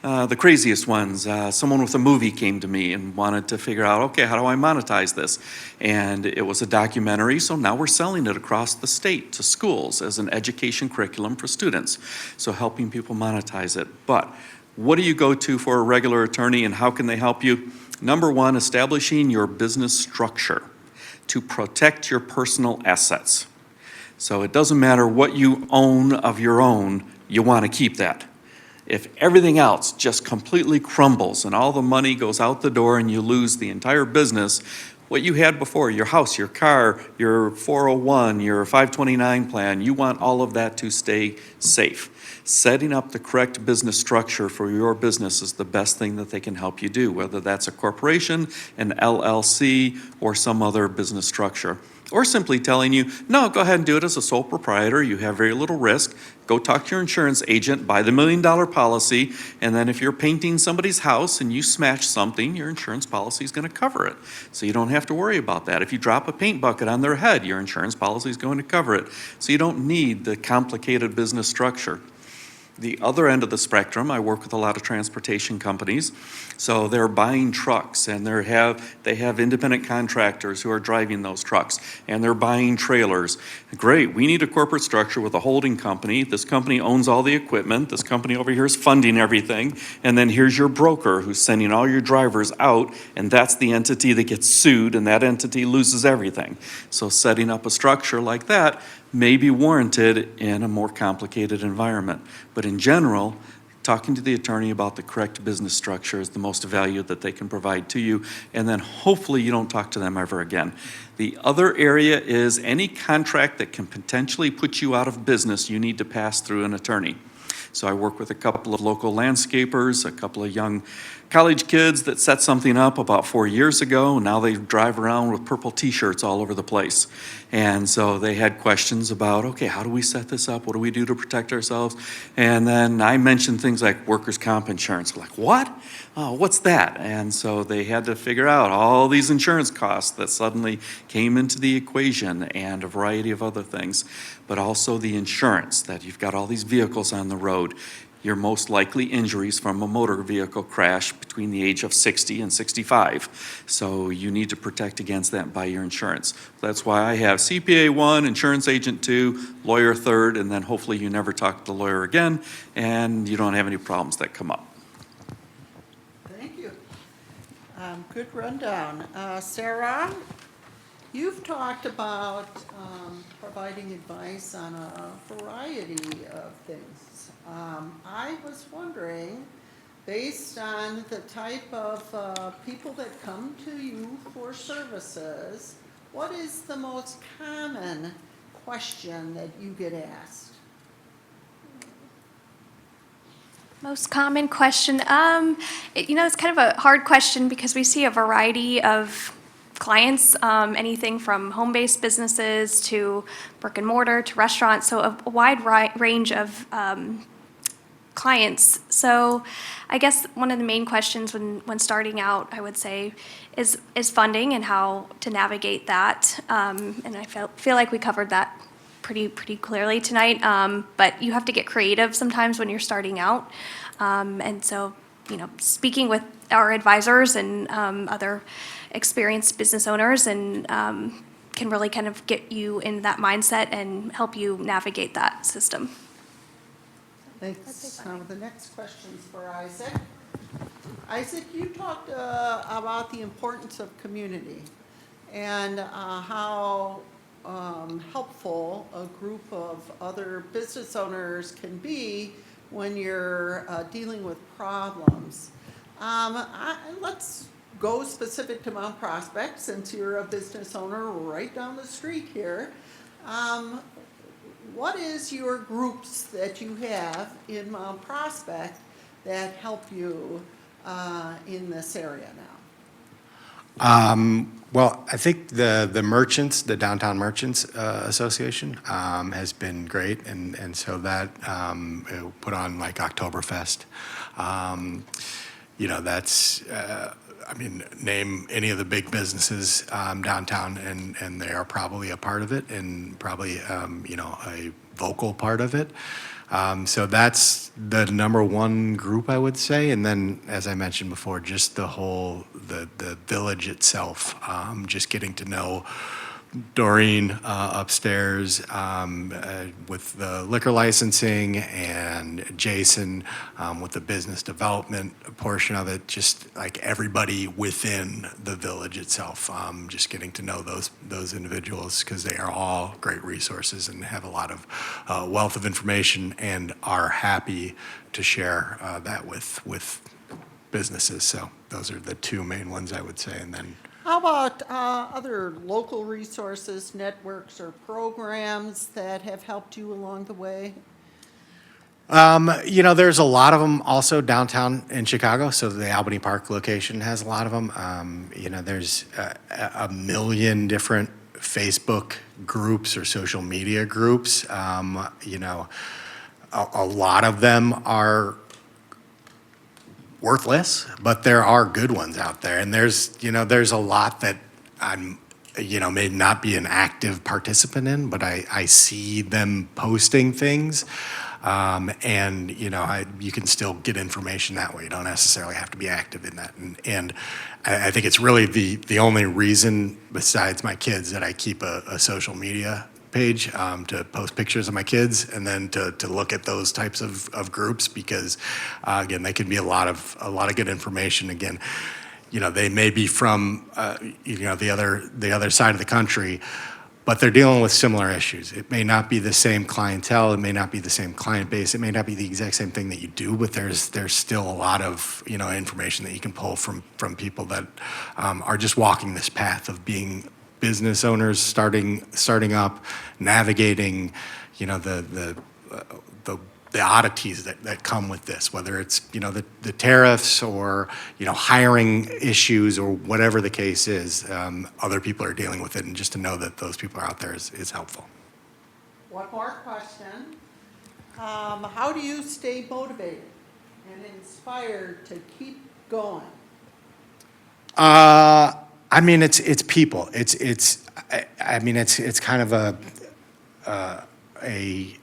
the craziest ones, someone with a movie came to me and wanted to figure out, okay, how do I monetize this? And it was a documentary, so now we're selling it across the state to schools as an education curriculum for students. So helping people monetize it. But what do you go to for a regular attorney and how can they help you? Number one, establishing your business structure to protect your personal assets. So it doesn't matter what you own of your own, you want to keep that. If everything else just completely crumbles and all the money goes out the door and you lose the entire business, what you had before, your house, your car, your 401, your 529 plan, you want all of that to stay safe. Setting up the correct business structure for your business is the best thing that they can help you do, whether that's a corporation, an LLC, or some other business structure. Or simply telling you, no, go ahead and do it as a sole proprietor. You have very little risk. Go talk to your insurance agent, buy the $1 million policy, and then if you're painting somebody's house and you smash something, your insurance policy is going to cover it. So you don't have to worry about that. If you drop a paint bucket on their head, your insurance policy is going to cover it. So you don't need the complicated business structure. The other end of the spectrum, I work with a lot of transportation companies. So they're buying trucks and they have independent contractors who are driving those trucks, and they're buying trailers. Great, we need a corporate structure with a holding company. This company owns all the equipment. This company over here is funding everything. And then here's your broker who's sending all your drivers out, and that's the entity that gets sued, and that entity loses everything. So setting up a structure like that may be warranted in a more complicated environment. But in general, talking to the attorney about the correct business structure is the most value that they can provide to you, and then hopefully you don't talk to them ever again. The other area is any contract that can potentially put you out of business, you need to pass through an attorney. So I work with a couple of local landscapers, a couple of young college kids that set something up about 4 years ago. Now they drive around with purple t-shirts all over the place. And so they had questions about, okay, how do we set this up? What do we do to protect ourselves? And then I mentioned things like workers' comp insurance. Like, what? Oh, what's that? And so they had to figure out all these insurance costs that suddenly came into the equation, and a variety of other things. But also the insurance, that you've got all these vehicles on the road. Your most likely injuries from a motor vehicle crash between the age of 60 and 65. So you need to protect against that by your insurance. That's why I have CPA 1, insurance agent 2, lawyer 3rd, and then hopefully you never talk to the lawyer again and you don't have any problems that come up. Thank you. Good rundown. Sarah, you've talked about providing advice on a variety of things. I was wondering, based on the type of people that come to you for services, what is the most common question that you get asked? Most common question, it's kind of a hard question because we see a variety of clients, anything from home-based businesses to brick and mortar to restaurants, so a wide range of clients. So I guess one of the main questions when starting out, I would say, is funding and how to navigate that. And I feel like we covered that pretty clearly tonight. But you have to get creative sometimes when you're starting out. And so, speaking with our advisors and other experienced business owners and can really kind of get you in that mindset and help you navigate that system. Thanks. The next question's for Isaac. Isaac, you talked about the importance of community and how helpful a group of other business owners can be when you're dealing with problems. Let's go specific to Mount Prospect, since you're a business owner right down the street here. What is your groups that you have in Mount Prospect that help you in this area now? Well, I think the merchants, the Downtown Merchants Association has been great, and so that put on like Oktoberfest. That's name any of the big businesses downtown, and they are probably a part of it, and probably a vocal part of it. So that's the number one group, I would say. And then, as I mentioned before, just the whole the village itself, just getting to know Doreen upstairs with the liquor licensing, and Jason with the business development portion of it, just like everybody within the village itself, just getting to know those individuals, because they are all great resources and have a lot of wealth of information and are happy to share that with businesses. So those are the two main ones, I would say. And then How about other local resources, networks, or programs that have helped you along the way? There's a lot of them also downtown in Chicago. So the Albany Park location has a lot of them. There's a million different Facebook groups or social media groups. A lot of them are worthless, but there are good ones out there. And there's a lot that I'm may not be an active participant in, but I see them posting things. And, you can still get information that way. You don't necessarily have to be active in that. And I think it's really the only reason, besides my kids, that I keep a social media page, to post pictures of my kids, and then to look at those types of groups, because, again, they can be a lot of good information. Again, they may be from, the other side of the country, but they're dealing with similar issues. It may not be the same clientele, it may not be the same client base, it may not be the exact same thing that you do, but there's still a lot of, information that you can pull from people that are just walking this path of being business owners, starting up, navigating, the oddities that come with this, whether it's, the tariffs or, hiring issues or whatever the case is. Other people are dealing with it, and just to know that those people are out there is helpful. One more question. How do you stay motivated and inspired to keep going? It's people. It's kind of a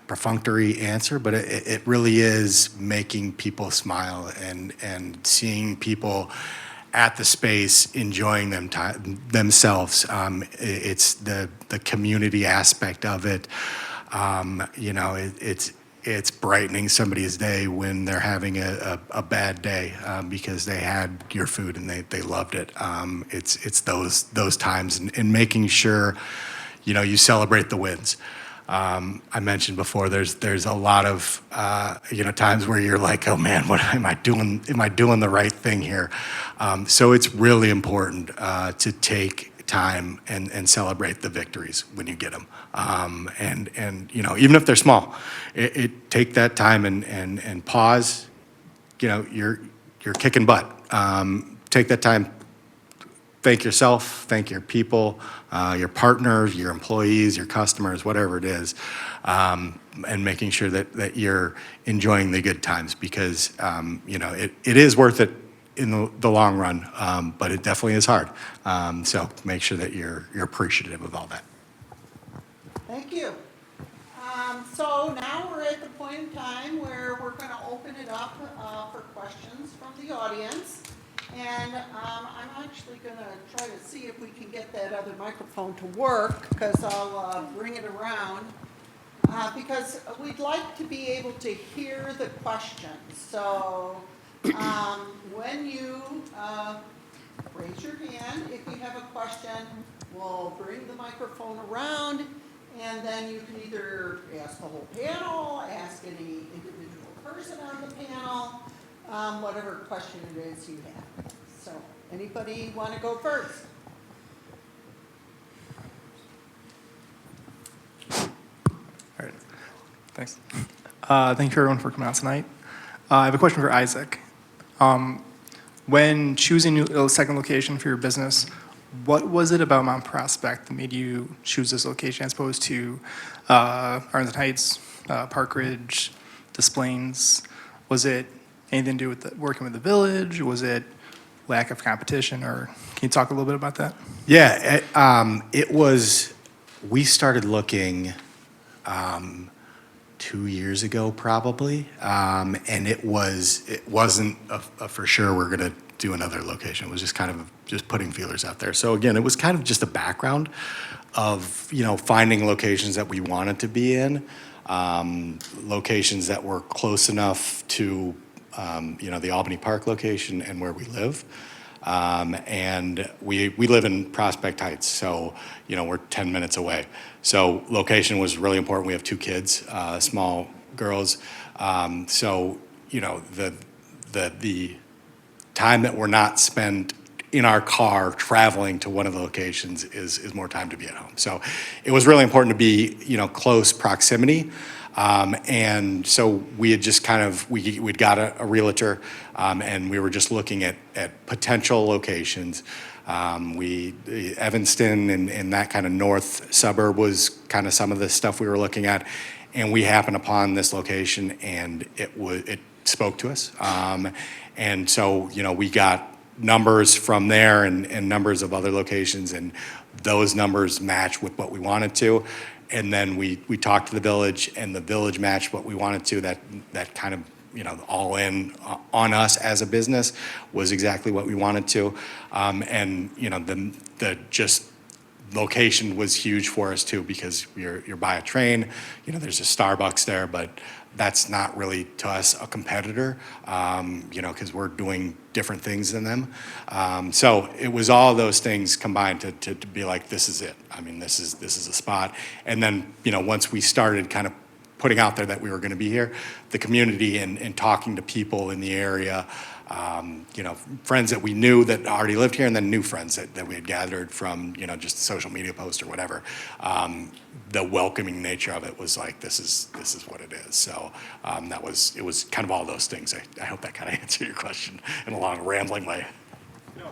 perfunctory answer, but it really is making people smile and seeing people at the space enjoying themselves. It's the community aspect of it. It's brightening somebody's day when they're having a bad day, because they had your food and they loved it. It's those times, and making sure you celebrate the wins. I mentioned before, there's a lot of times where you're like, oh man, what am I doing? Am I doing the right thing here? So it's really important to take time and celebrate the victories when you get them. And even if they're small, take that time and pause. You're kicking butt. Take that time. Thank yourself, thank your people, your partners, your employees, your customers, whatever it is, and making sure that you're enjoying the good times, because it is worth it in the long run, but it definitely is hard. So make sure that you're appreciative of all that. Thank you. So now we're at the point in time where we're going to open it up for questions from the audience. And I'm actually going to try to see if we can get that other microphone to work, because I'll bring it around, because we'd like to be able to hear the questions. So when you raise your hand, if you have a question, we'll bring the microphone around, and then you can either ask the whole panel, ask any individual person on the panel, whatever question it is you have. So, anybody want to go first? All right. Thanks. Thank you everyone for coming out tonight. I have a question for Isaac. When choosing a second location for your business, what was it about Mount Prospect that made you choose this location as opposed to Arlington Heights, Park Ridge, Des Plaines? Was it anything to do with working with the village? Was it lack of competition, or can you talk a little bit about that? Yeah, it was, we started looking 2 years ago probably, and it wasn't a for sure we're going to do another location. It was just kind of just putting feelers out there. So again, it was kind of just a background of, finding locations that we wanted to be in, locations that were close enough to the Albany Park location and where we live. And we live in Prospect Heights, so, we're 10 minutes away. So location was really important. We have 2 kids, small girls. So, the time that we're not spent in our car traveling to one of the locations is more time to be at home. So it was really important to be, close proximity. And so we had just we'd got a realtor, and we were just looking at potential locations. Evanston and that kind of north suburb was kind of some of the stuff we were looking at. And we happened upon this location, and it spoke to us. And so, we got numbers from there and numbers of other locations, and those numbers match with what we wanted to. And then we talked to the village, and the village matched what we wanted to. That kind of, all in on us as a business was exactly what we wanted to. And, the just location was huge for us too, because you're by a train, there's a Starbucks there, but that's not really to us a competitor, because we're doing different things than them. So it was all those things combined to be like, this is it. I mean, this is a spot. And then, once we started kind of putting out there that we were going to be here, the community and talking to people in the area, friends that we knew that already lived here, and then new friends that we had gathered from, just a social media post or whatever. The welcoming nature of it was like, this is what it is. So it was kind of all those things. I hope that kind of answered your question in a long, rambling way. No,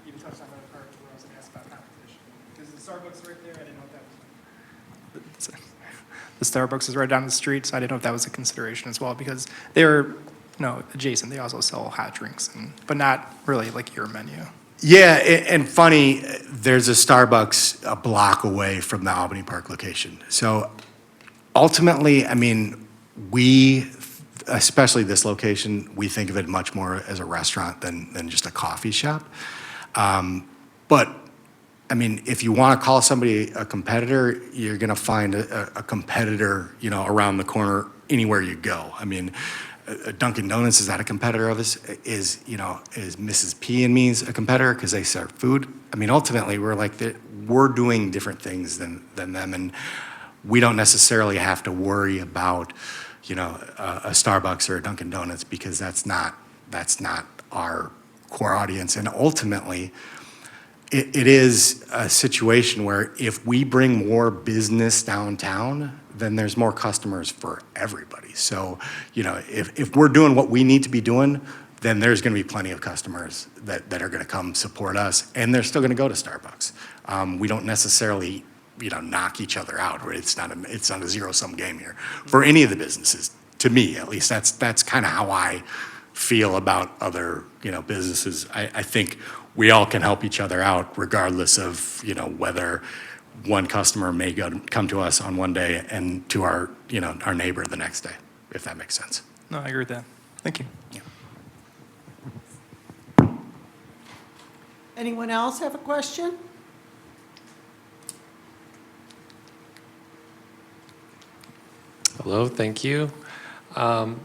you touched on that part where I was going to ask about competition. Because the Starbucks right there, I didn't know if that was... The Starbucks is right down the street, so I didn't know if that was a consideration as well, because they're, adjacent. They also sell hot drinks, but not really like your menu. Yeah, and funny, there's a Starbucks a block away from the Albany Park location. So ultimately, I mean, we, especially this location, we think of it much more as a restaurant than just a coffee shop. But I mean, if you want to call somebody a competitor, you're going to find a competitor, around the corner anywhere you go. I mean, Dunkin' Donuts, is that a competitor of us? Is Mrs. P and Me's a competitor because they serve food? I mean, ultimately, we're doing different things than them, and we don't necessarily have to worry about, a Starbucks or a Dunkin' Donuts, because that's not our core audience. And ultimately, it is a situation where if we bring more business downtown, then there's more customers for everybody. So, if we're doing what we need to be doing, then there's going to be plenty of customers that are going to come support us, and they're still going to go to Starbucks. We don't necessarily, knock each other out. Right? It's not a zero-sum game here for any of the businesses. To me, at least, that's kind of how I feel about other, businesses. I think we all can help each other out, regardless of, whether one customer may come to us on one day and to our neighbor the next day, if that makes sense. No, I agree with that. Thank you. Yeah. Anyone else have a question? Hello, thank you.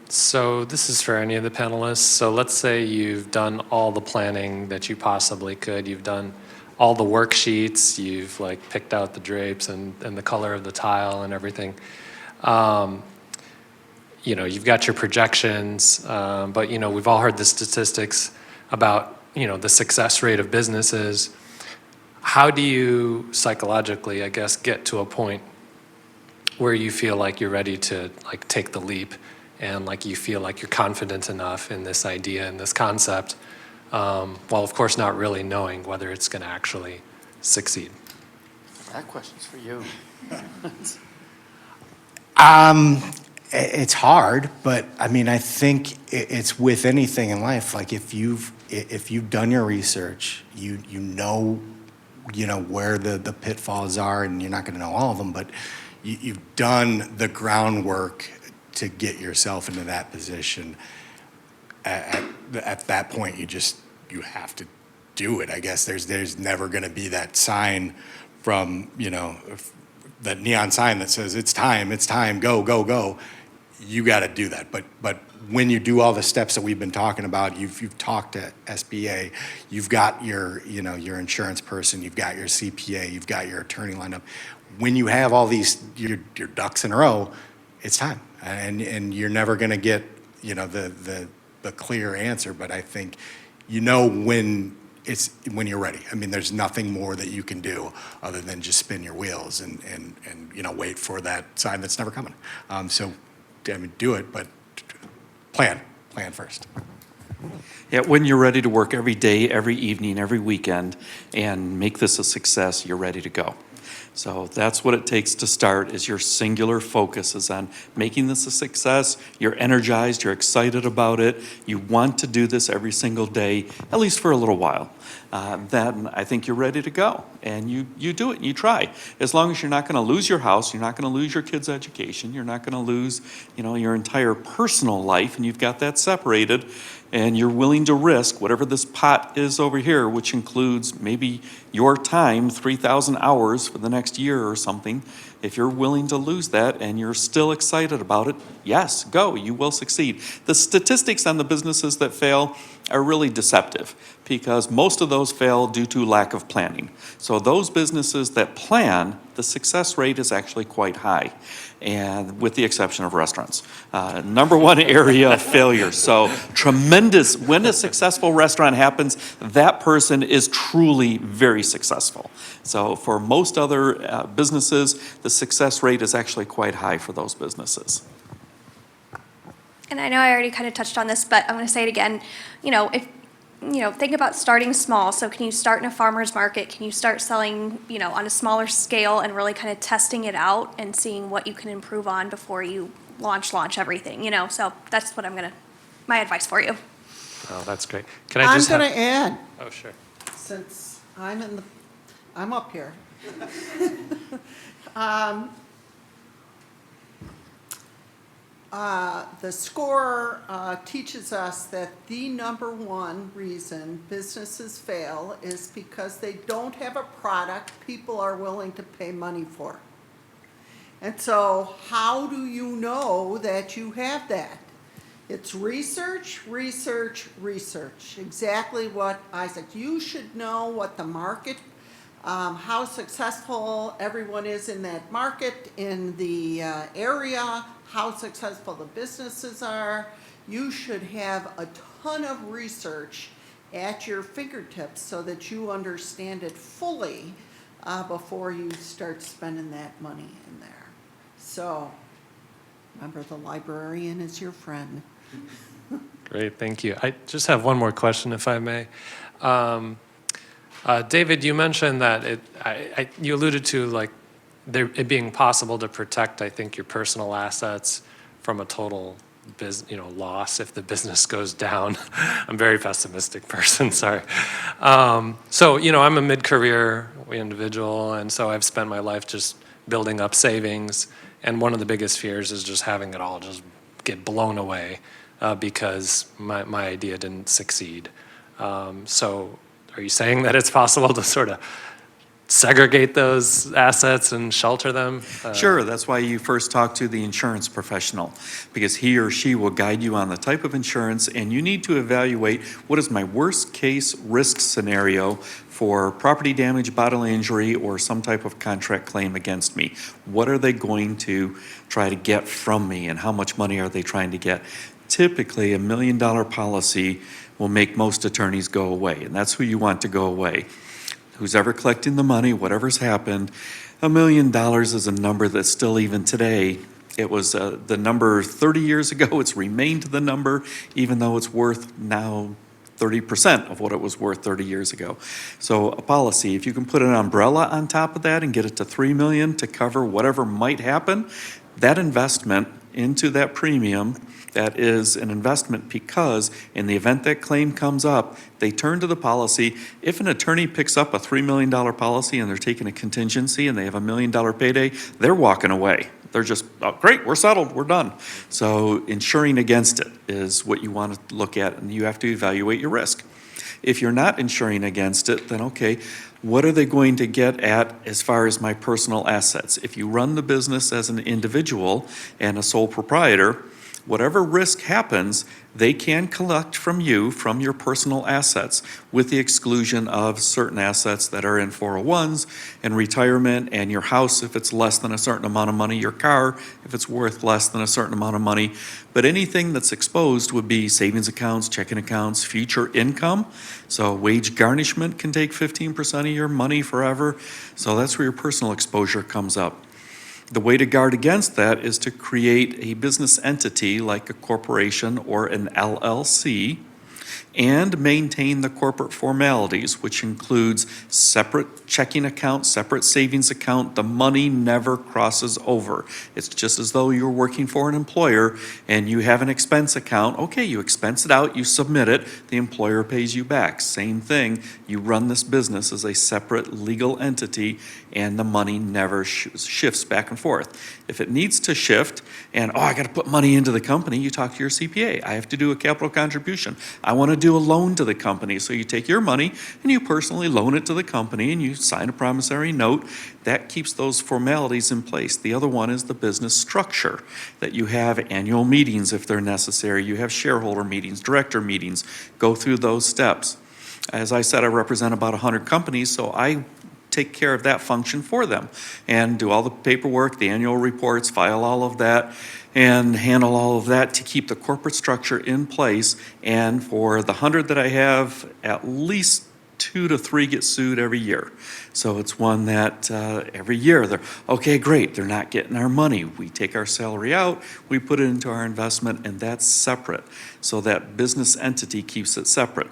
So this is for any of the panelists. So let's say you've done all the planning that you possibly could. You've done all the worksheets. You've picked out the drapes and the color of the tile and everything. You've got your projections, but we've all heard the statistics about the success rate of businesses. How do you psychologically, I guess, get to a point where you feel like you're ready to take the leap, and you feel like you're confident enough in this idea and this concept, while of course not really knowing whether it's going to actually succeed? That question's for you. It's hard, but I mean, I think it's with anything in life. Like if you've done your research, you know where the pitfalls are, and you're not going to know all of them, but you've done the groundwork to get yourself into that position. At that point, you have to do it. I guess there's never going to be that sign from that neon sign that says it's time, go. You got to do that. But when you do all the steps that we've been talking about, you've talked to SBA, you've got your your insurance person, you've got your CPA, you've got your attorney lined up. When you have all these your ducks in a row, it's time, and you're never going to get the clear answer. But I think when you're ready. I mean, there's nothing more that you can do other than just spin your wheels and wait for that sign that's never coming. So, I mean, do it, but plan first. Yeah, when you're ready to work every day, every evening, every weekend, and make this a success, you're ready to go. So that's what it takes to start, is your singular focus is on making this a success. You're energized, you're excited about it. You want to do this every single day, at least for a little while. Then I think you're ready to go. And you do it and you try. As long as you're not going to lose your house, you're not going to lose your kids' education, you're not going to lose, your entire personal life, and you've got that separated, and you're willing to risk whatever this pot is over here, which includes maybe your time, 3,000 hours for the next year or something. If you're willing to lose that and you're still excited about it, yes, go, you will succeed. The statistics on the businesses that fail are really deceptive, because most of those fail due to lack of planning. So those businesses that plan, the success rate is actually quite high, and with the exception of restaurants. Number one area of failure. So tremendous, when a successful restaurant happens, that person is truly very successful. So for most other businesses, the success rate is actually quite high for those businesses. And I know I already kind of touched on this, but I'm going to say it again. Think about starting small. So can you start in a farmer's market? Can you start selling, on a smaller scale and really kind of testing it out and seeing what you can improve on before you launch everything, So that's what my advice for you. Oh, that's great. Can I I'm just going have- to add, Oh, sure. since I'm up here. The score teaches us that the number one reason businesses fail is because they don't have a product people are willing to pay money for. And so how do you know that you have that? It's research, research, research. Exactly what Isaac, you should know what the market, how successful everyone is in that market, in the area, how successful the businesses are. You should have a ton of research at your fingertips so that you understand it fully before you start spending that money in there. So remember, the librarian is your friend. Great, thank you. I just have one more question, if I may. David, you mentioned that you alluded to it being possible to protect, I think, your personal assets from a total loss if the business goes down. I'm a very pessimistic person, sorry. So, I'm a mid-career individual, and so I've spent my life just building up savings, and one of the biggest fears is just having it all just get blown away because my idea didn't succeed. So are you saying that it's possible to sort of segregate those assets and shelter them? Sure, that's why you first talk to the insurance professional, because he or she will guide you on the type of insurance, and you need to evaluate what is my worst case risk scenario for property damage, bodily injury, or some type of contract claim against me. What are they going to try to get from me, and how much money are they trying to get? Typically, $1 million policy will make most attorneys go away, and that's who you want to go away. Who's ever collecting the money, whatever's happened, $1 million is a number that's still, even today, it was the number 30 years ago, it's remained the number, even though it's worth now 30% of what it was worth 30 years ago. So a policy, if you can put an umbrella on top of that and get it to $3 million to cover whatever might happen, that investment into that premium, that is an investment, because in the event that claim comes up, they turn to the policy. If an attorney picks up a $3 million policy and they're taking a contingency and they have $1 million payday, they're walking away. They're just, oh, great, we're settled, we're done. So insuring against it is what you want to look at, and you have to evaluate your risk. If you're not insuring against it, then okay, what are they going to get at as far as my personal assets? If you run the business as an individual and a sole proprietor, whatever risk happens, they can collect from you, from your personal assets, with the exclusion of certain assets that are in 401s and retirement, and your house if it's less than a certain amount of money, your car if it's worth less than a certain amount of money. But anything that's exposed would be savings accounts, checking accounts, future income. So wage garnishment can take 15% of your money forever. So that's where your personal exposure comes up. The way to guard against that is to create a business entity like a corporation or an LLC, and maintain the corporate formalities, which includes separate checking account, separate savings account. The money never crosses over. It's just as though you're working for an employer and you have an expense account. Okay, you expense it out, you submit it, the employer pays you back. Same thing, you run this business as a separate legal entity and the money never shifts back and forth. If it needs to shift and, I got to put money into the company, you talk to your CPA. I have to do a capital contribution. I want to do a loan to the company. So you take your money and you personally loan it to the company and you sign a promissory note. That keeps those formalities in place. The other one is the business structure, that you have annual meetings if they're necessary. You have shareholder meetings, director meetings, go through those steps. As I said, I represent about 100 companies, so I take care of that function for them and do all the paperwork, the annual reports, file all of that, and handle all of that to keep the corporate structure in place. And for the 100 that I have, at least 2 to 3 get sued every year. So it's one that every year they're, okay, great, they're not getting our money. We take our salary out, we put it into our investment, and that's separate. So that business entity keeps it separate.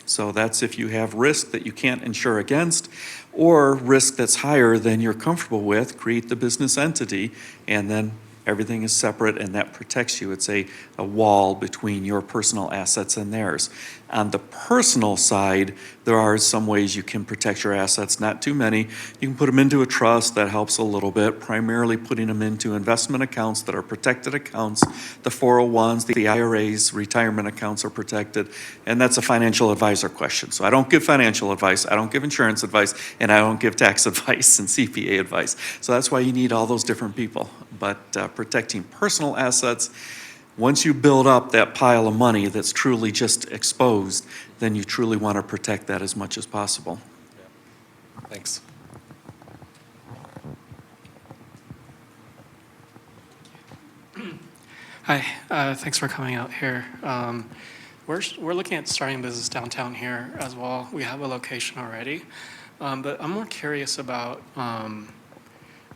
So that's if you have risk that you can't insure against, or risk that's higher than you're comfortable with, create the business entity, and then everything is separate and that protects you. It's a wall between your personal assets and theirs. On the personal side, there are some ways you can protect your assets, not too many. You can put them into a trust, that helps a little bit, primarily putting them into investment accounts that are protected accounts. The 401s, the IRAs, retirement accounts are protected, and that's a financial advisor question. So I don't give financial advice, I don't give insurance advice, and I don't give tax advice and CPA advice. So that's why you need all those different people. But protecting personal assets, once you build up that pile of money that's truly just exposed, then you truly want to protect that as much as possible. Thanks. Hi, thanks for coming out here. We're looking at starting a business downtown here as well. We have a location already, but I'm more curious about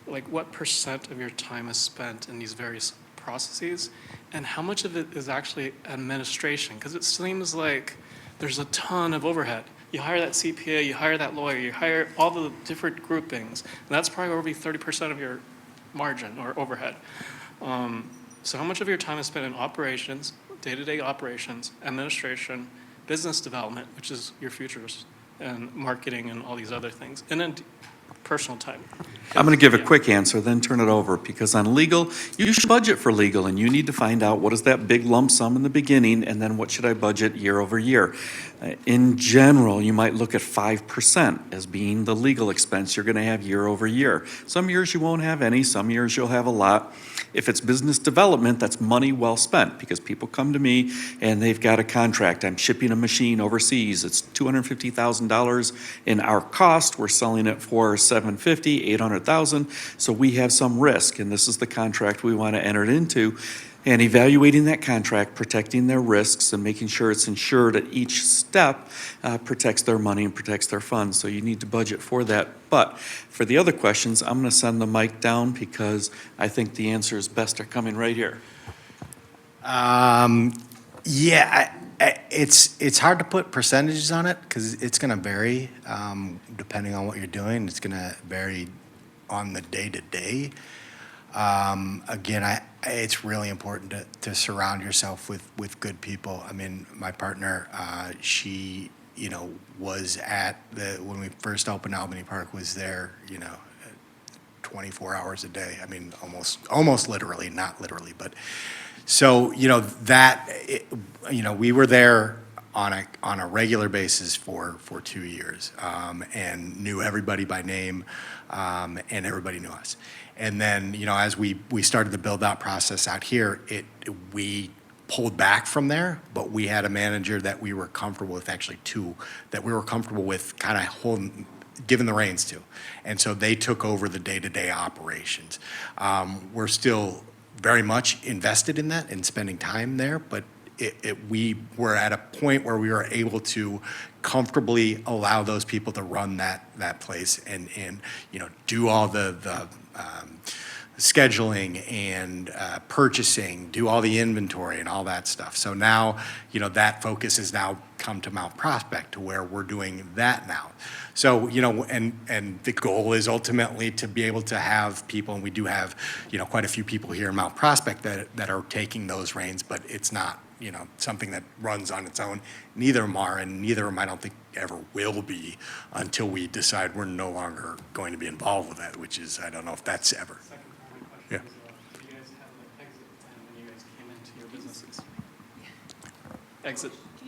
like what % of your time is spent in these various processes, and how much of it is actually administration? Because it seems like there's a ton of overhead. You hire that CPA, you hire that lawyer, you hire all the different groupings, and that's probably over 30% of your margin or overhead. So how much of your time is spent in operations, day-to-day operations, administration, business development, which is your futures, and marketing and all these other things, and then personal time? I'm going to give a quick answer, then turn it over, because on legal, you should budget for legal, and you need to find out what is that big lump sum in the beginning, and then what should I budget year over year. In general, you might look at 5% as being the legal expense you're going to have year over year. Some years you won't have any, some years you'll have a lot. If it's business development, that's money well spent, because people come to me and they've got a contract. I'm shipping a machine overseas. It's $250,000 in our cost. We're selling it for $750,000, $800,000. So we have some risk, and this is the contract we want to enter it into. And evaluating that contract, protecting their risks, and making sure it's insured at each step protects their money and protects their funds. So you need to budget for that. But for the other questions, I'm going to send the mic down because I think the answers best are coming right here. It's hard to put percentages on it because it's going to vary depending on what you're doing. It's going to vary on the day-to-day. Again, it's really important to surround yourself with good people. I mean, my partner, she, was at when we first opened Albany Park, was there, 24 hours a day. I mean, almost literally, not literally, but so, we were there on a regular basis for 2 years, and knew everybody by name, and everybody knew us. And then, as we started the build-out process out here, we pulled back from there, but we had a manager that we were comfortable with, actually two, that we were comfortable with kind of giving the reins to. And so they took over the day-to-day operations. We're still very much invested in that and spending time there, but we were at a point where we were able to comfortably allow those people to run that place and do all the scheduling and purchasing, do all the inventory and all that stuff. So now, that focus is now come to Mount Prospect to where we're doing that now. So, and the goal is ultimately to be able to have people, and we do have, quite a few people here in Mount Prospect that are taking those reins, but it's not, something that runs on its own. Neither of them are, and neither of them I don't think ever will be until we decide we're no longer going to be involved with that, which is, I don't know if that's ever. Second part of my Yeah. question is, do you guys have an exit plan when you guys came into your businesses?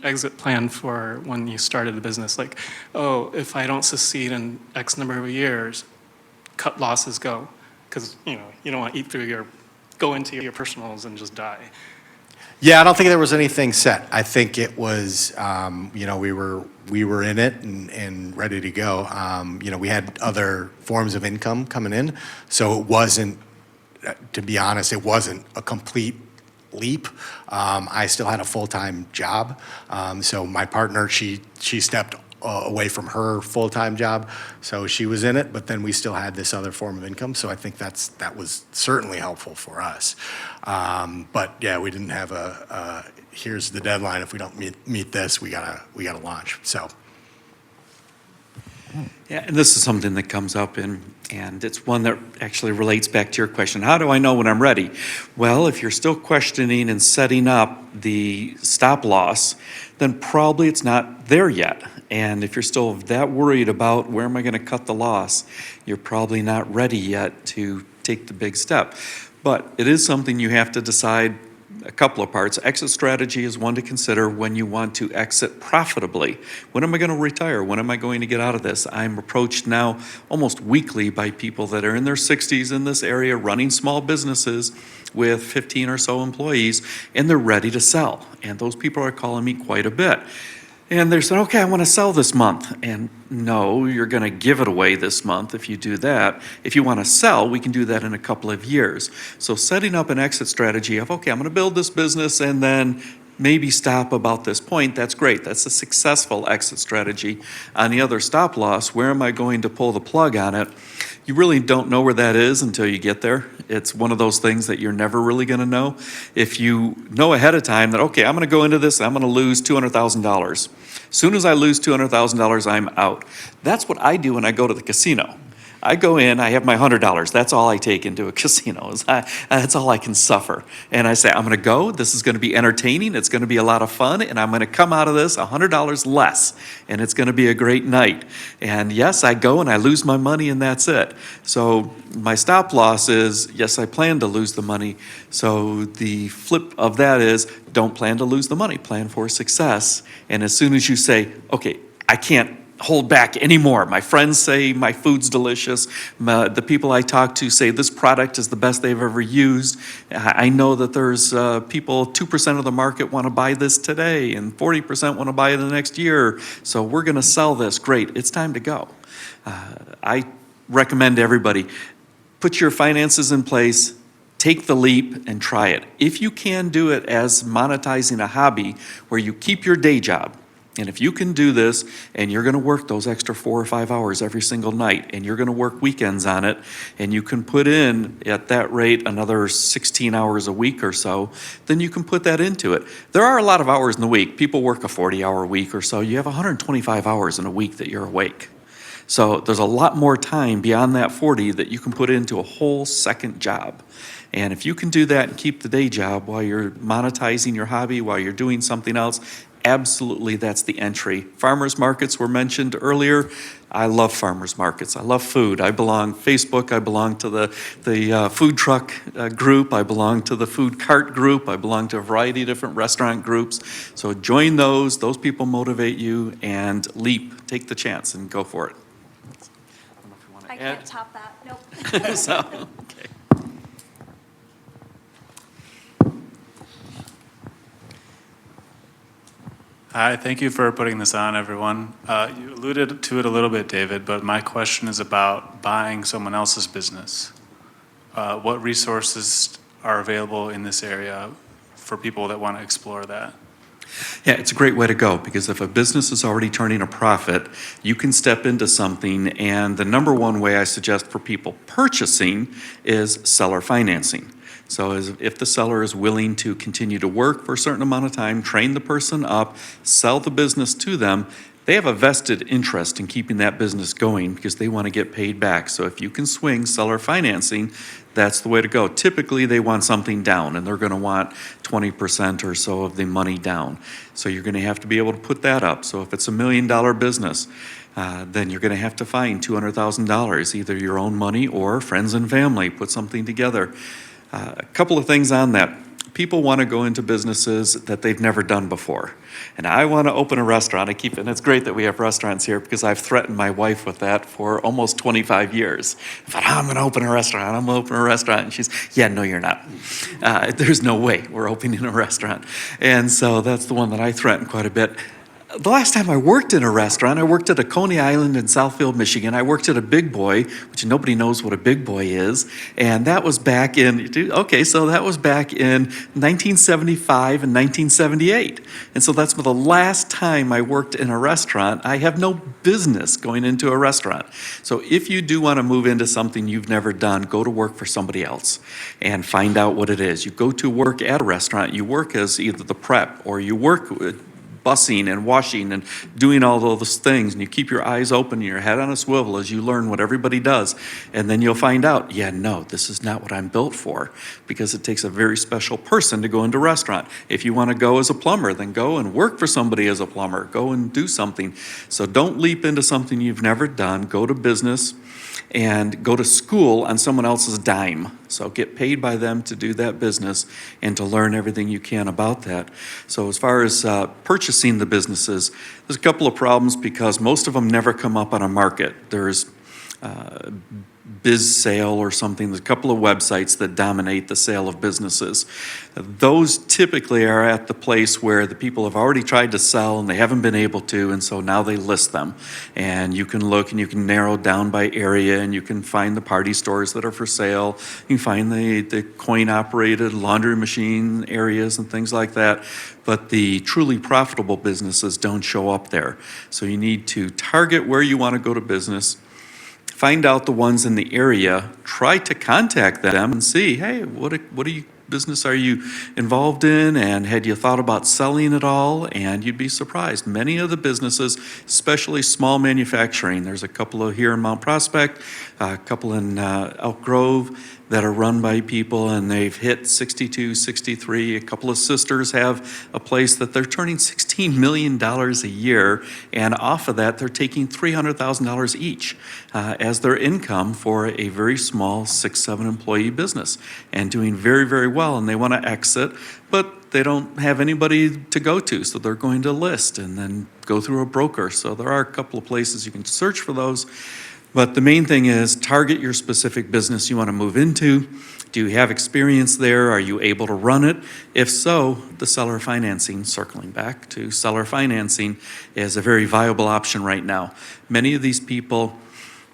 Exit plan for when you started the business, like, oh, if I don't succeed in X number of years, cut losses, go. Because, you don't want to go into your personals and just die. Yeah, I don't think there was anything set. I think it was, we were in it and ready to go. We had other forms of income coming in, so it wasn't, to be honest, it wasn't a complete leap. I still had a full-time job, so my partner, she stepped away from her full-time job, so she was in it, but then we still had this other form of income, so I think that was certainly helpful for us. But yeah, we didn't have here's the deadline, if we don't meet this, we gotta launch, so. Yeah, and this is something that comes up and it's one that actually relates back to your question. How do I know when I'm ready? Well, if you're still questioning and setting up the stop loss, then probably it's not there yet. And if you're still that worried about where am I going to cut the loss, you're probably not ready yet to take the big step. But it is something you have to decide a couple of parts. Exit strategy is one to consider when you want to exit profitably. When am I going to retire? When am I going to get out of this? I'm approached now almost weekly by people that are in their 60s in this area running small businesses with 15 or so employees, and they're ready to sell. And those people are calling me quite a bit. And they're saying, okay, I want to sell this month. And no, you're going to give it away this month if you do that. If you want to sell, we can do that in a couple of years. So setting up an exit strategy of, okay, I'm going to build this business and then maybe stop about this point, that's great. That's a successful exit strategy. On the other stop loss, where am I going to pull the plug on it? You really don't know where that is until you get there. It's one of those things that you're never really going to know. If you know ahead of time that, okay, I'm going to go into this, I'm going to lose $200,000. As soon as I lose $200,000, I'm out. That's what I do when I go to the casino. I go in, I have my $100. That's all I take into a casino. That's all I can suffer. And I say, I'm going to go. This is going to be entertaining. It's going to be a lot of fun. And I'm going to come out of this $100 less. And it's going to be a great night. And yes, I go and I lose my money and that's it. So my stop loss is, yes, I plan to lose the money. So the flip of that is, don't plan to lose the money. Plan for success. And as soon as you say, okay, I can't hold back anymore. My friends say my food's delicious. The people I talk to say this product is the best they've ever used. I know that there's people, 2% of the market want to buy this today and 40% want to buy it the next year. So we're going to sell this. Great. It's time to go. I recommend to everybody, put your finances in place, take the leap and try it. If you can do it as monetizing a hobby where you keep your day job, and if you can do this and you're going to work those extra 4 or 5 hours every single night and you're going to work weekends on it and you can put in at that rate another 16 hours a week or so, then you can put that into it. There are a lot of hours in the week. People work a 40-hour week or so. You have 125 hours in a week that you're awake. So there's a lot more time beyond that 40 that you can put into a whole second job. And if you can do that and keep the day job while you're monetizing your hobby, while you're doing something else, absolutely, that's the entry. Farmers markets were mentioned earlier. I love farmers markets. I love food. I belong to the food truck group. I belong to the food cart group. I belong to a variety of different restaurant groups. So join those. Those people motivate you and leap. Take the chance and go for it. I can't top that. Nope. So, okay. Hi, thank you for putting this on, everyone. You alluded to it a little bit, David, but my question is about buying someone else's business. What resources are available in this area for people that want to explore that? Yeah, it's a great way to go because if a business is already turning a profit, you can step into something, and the number one way I suggest for people purchasing is seller financing. So if the seller is willing to continue to work for a certain amount of time, train the person up, sell the business to them, they have a vested interest in keeping that business going because they want to get paid back. So if you can swing seller financing, that's the way to go. Typically, they want something down, and they're going to want 20% or so of the money down. So you're going to have to be able to put that up. So if it's $1 million business, then you're going to have to find $200,000, either your own money or friends and family, put something together. A couple of things on that. People want to go into businesses that they've never done before. And I want to open a restaurant. And it's great that we have restaurants here because I've threatened my wife with that for almost 25 years. I thought, I'm going to open a restaurant. I'm going to open a restaurant. And she's, yeah, no, you're not. There's no way we're opening a restaurant. And so that's the one that I threaten quite a bit. The last time I worked in a restaurant, I worked at a Coney Island in Southfield, Michigan. I worked at a Big Boy, which nobody knows what a Big Boy is. And that was back in 1975 and 1978. And so that's the last time I worked in a restaurant. I have no business going into a restaurant. So if you do want to move into something you've never done, go to work for somebody else and find out what it is. You go to work at a restaurant, you work as either the prep or you work with bussing and washing and doing all those things, and you keep your eyes open and your head on a swivel as you learn what everybody does, and then you'll find out, yeah, no, this is not what I'm built for, because it takes a very special person to go into a restaurant. If you want to go as a plumber, then go and work for somebody as a plumber. Go and do something. So don't leap into something you've never done. Go to business and go to school on someone else's dime. So get paid by them to do that business and to learn everything you can about that. So as far as purchasing the businesses, there's a couple of problems because most of them never come up on a market. There's Biz Sale or something. There's a couple of websites that dominate the sale of businesses. Those typically are at the place where the people have already tried to sell and they haven't been able to, and so now they list them. And you can look and you can narrow down by area, and you can find the party stores that are for sale. You can find the coin-operated laundry machine areas and things like that. But the truly profitable businesses don't show up there. So you need to target where you want to go to business. Find out the ones in the area, try to contact them and see, hey, what business are you involved in, and had you thought about selling it all? And you'd be surprised. Many of the businesses, especially small manufacturing, there's a couple of here in Mount Prospect, a couple in Elk Grove that are run by people, and they've hit 62, 63. A couple of sisters have a place that they're turning $16 million a year, and off of that, they're taking $300,000 each as their income for a very small 6-7 employee business, and doing very, very well. And they want to exit, but they don't have anybody to go to, so they're going to list and then go through a broker. So there are a couple of places you can search for those. But the main thing is target your specific business you want to move into. Do you have experience there? Are you able to run it? If so, the seller financing, circling back to seller financing, is a very viable option right now. Many of these people,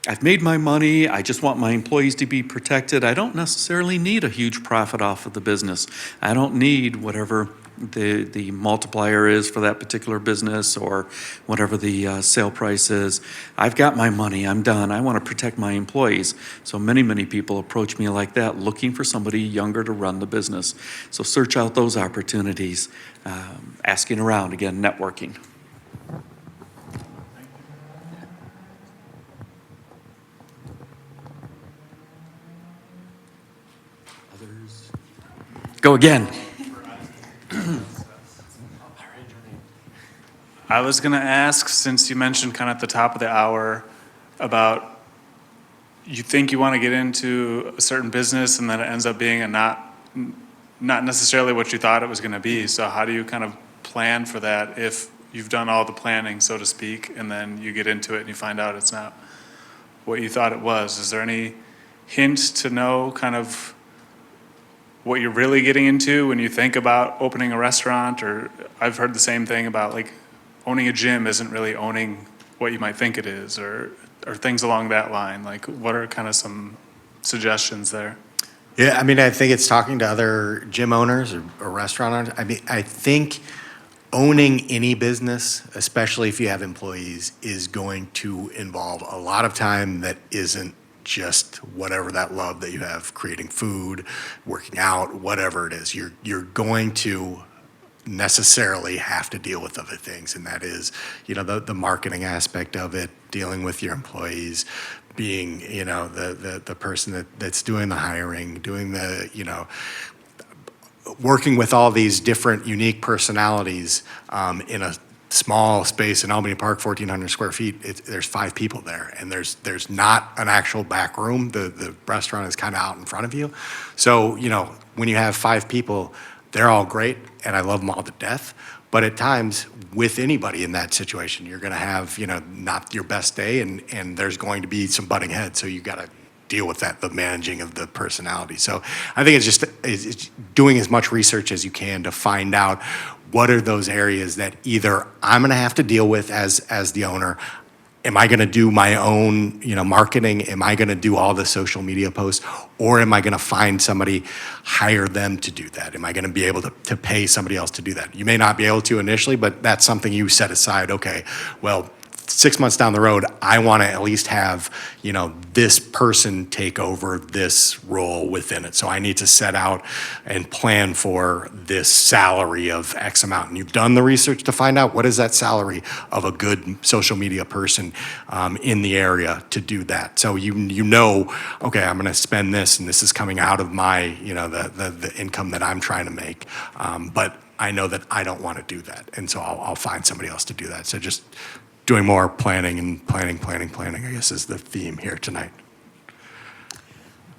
I've made my money, I just want my employees to be protected. I don't necessarily need a huge profit off of the business. I don't need whatever the multiplier is for that particular business or whatever the sale price is. I've got my money, I'm done. I want to protect my employees. So many people approach me like that, looking for somebody younger to run the business. So search out those opportunities, asking around, again, networking. Others? Go again. I was going to ask, since you mentioned kind of at the top of the hour about you think you want to get into a certain business and then it ends up being a not necessarily what you thought it was going to be. So how do you kind of plan for that if you've done all the planning, so to speak, and then you get into it and you find out it's not what you thought it was? Is there any hint to know kind of what you're really getting into when you think about opening a restaurant? Or I've heard the same thing about like owning a gym isn't really owning what you might think it is, or things along that line. Like, what are kind of some suggestions there? Yeah, I mean, I think it's talking to other gym owners or restaurant owners. I mean, I think owning any business, especially if you have employees, is going to involve a lot of time that isn't just whatever that love that you have, creating food, working out, whatever it is. You're going to necessarily have to deal with other things, and that is, the marketing aspect of it, dealing with your employees, being, the person that's doing the hiring, doing the, working with all these different unique personalities in a small space in Albany Park, 1,400 square feet. There's 5 people there, and there's not an actual back room. The restaurant is kind of out in front of you. So, when you have 5 people, they're all great, and I love them all to death. But at times, with anybody in that situation, you're going to have, not your best day, and there's going to be some butting heads. So you got to deal with that, the managing of the personality. So I think it's doing as much research as you can to find out what are those areas that either I'm going to have to deal with as the owner. Am I going to do my own, marketing? Am I going to do all the social media posts? Or am I going to find somebody, hire them to do that? Am I going to be able to pay somebody else to do that? You may not be able to initially, but that's something you set aside. Okay, well, 6 months down the road, I want to at least have, this person take over this role within it. So I need to set out and plan for this salary of X amount. And you've done the research to find out what is that salary of a good social media person in the area to do that. So okay, I'm going to spend this, and this is coming out of my, the income that I'm trying to make. But I know that I don't want to do that. And so I'll find somebody else to do that. So just doing more planning, I guess, is the theme here tonight.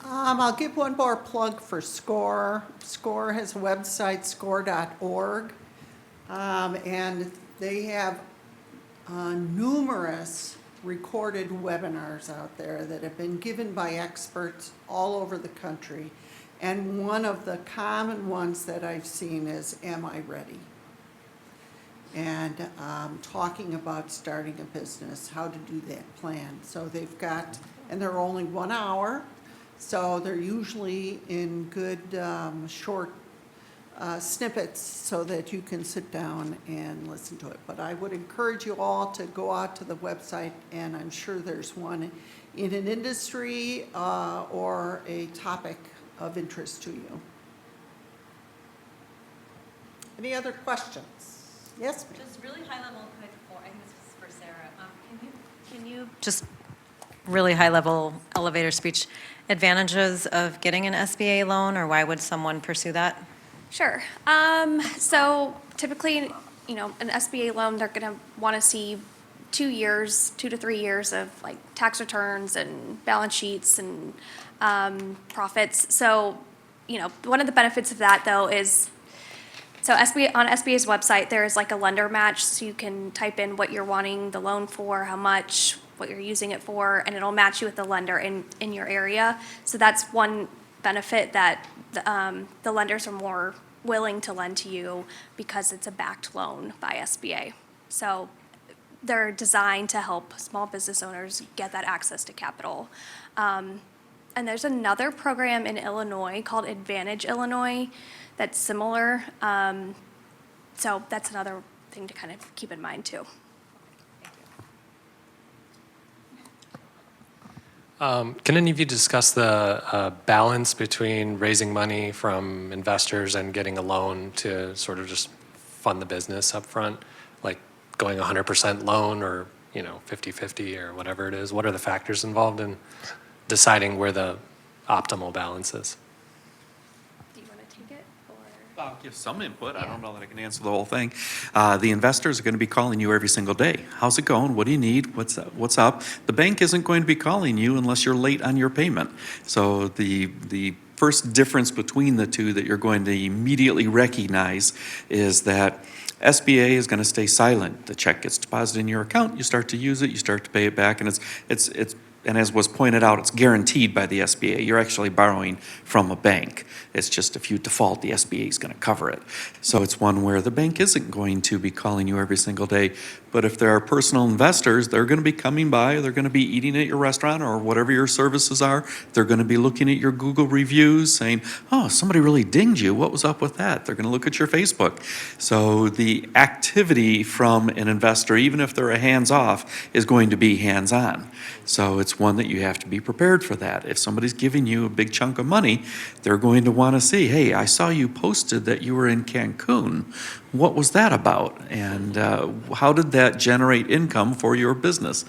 I'll give one more plug for SCORE. SCORE has a website, score.org, and they have numerous recorded webinars out there that have been given by experts all over the country. And one of the common ones that I've seen is, Am I Ready? And talking about starting a business, how to do that plan. So they've got, and they're only 1 hour, so they're usually in good short snippets so that you can sit down and listen to it. But I would encourage you all to go out to the website, and I'm sure there's one in an industry or a topic of interest to you. Any other questions? Yes, ma'am. Just really high level, quick, I think this is for Sarah. Can you just really high level elevator speech advantages of getting an SBA loan, or why would someone pursue that? Sure. So typically, an SBA loan, they're going to want to see 2 to 3 years of like tax returns and balance sheets and profits. So, one of the benefits of that though is, so on SBA's website, there's like a lender match, so you can type in what you're wanting the loan for, how much, what you're using it for, and it'll match you with the lender in your area. So that's one benefit, that the lenders are more willing to lend to you because it's a backed loan by SBA. So they're designed to help small business owners get that access to capital. And there's another program in Illinois called Advantage Illinois that's similar. So that's another thing to kind of keep in mind too. Can any of you discuss the balance between raising money from investors and getting a loan to sort of just fund the business up front, like going 100% loan or 50-50 or whatever it is? What are the factors involved in deciding where the optimal balance is? Do you want to take it, or? I'll give some input. I don't know that I can answer the whole thing. The investors are going to be calling you every single day. How's it going? What do you need? What's up? The bank isn't going to be calling you unless you're late on your payment. So the first difference between the two that you're going to immediately recognize is that SBA is going to stay silent. The check gets deposited in your account. You start to use it. You start to pay it back, and it's and as was pointed out, it's guaranteed by the SBA. You're actually borrowing from a bank. It's just if you default, the SBA is going to cover it. So it's one where the bank isn't going to be calling you every single day. But if there are personal investors, they're going to be coming by, they're going to be eating at your restaurant or whatever your services are. They're going to be looking at your Google reviews saying, oh, somebody really dinged you. What was up with that? They're going to look at your Facebook. So the activity from an investor, even if they're a hands-off, is going to be hands-on. So it's one that you have to be prepared for that. If somebody's giving you a big chunk of money, they're going to want to see, hey, I saw you posted that you were in Cancun. What was that about? And how did that generate income for your business?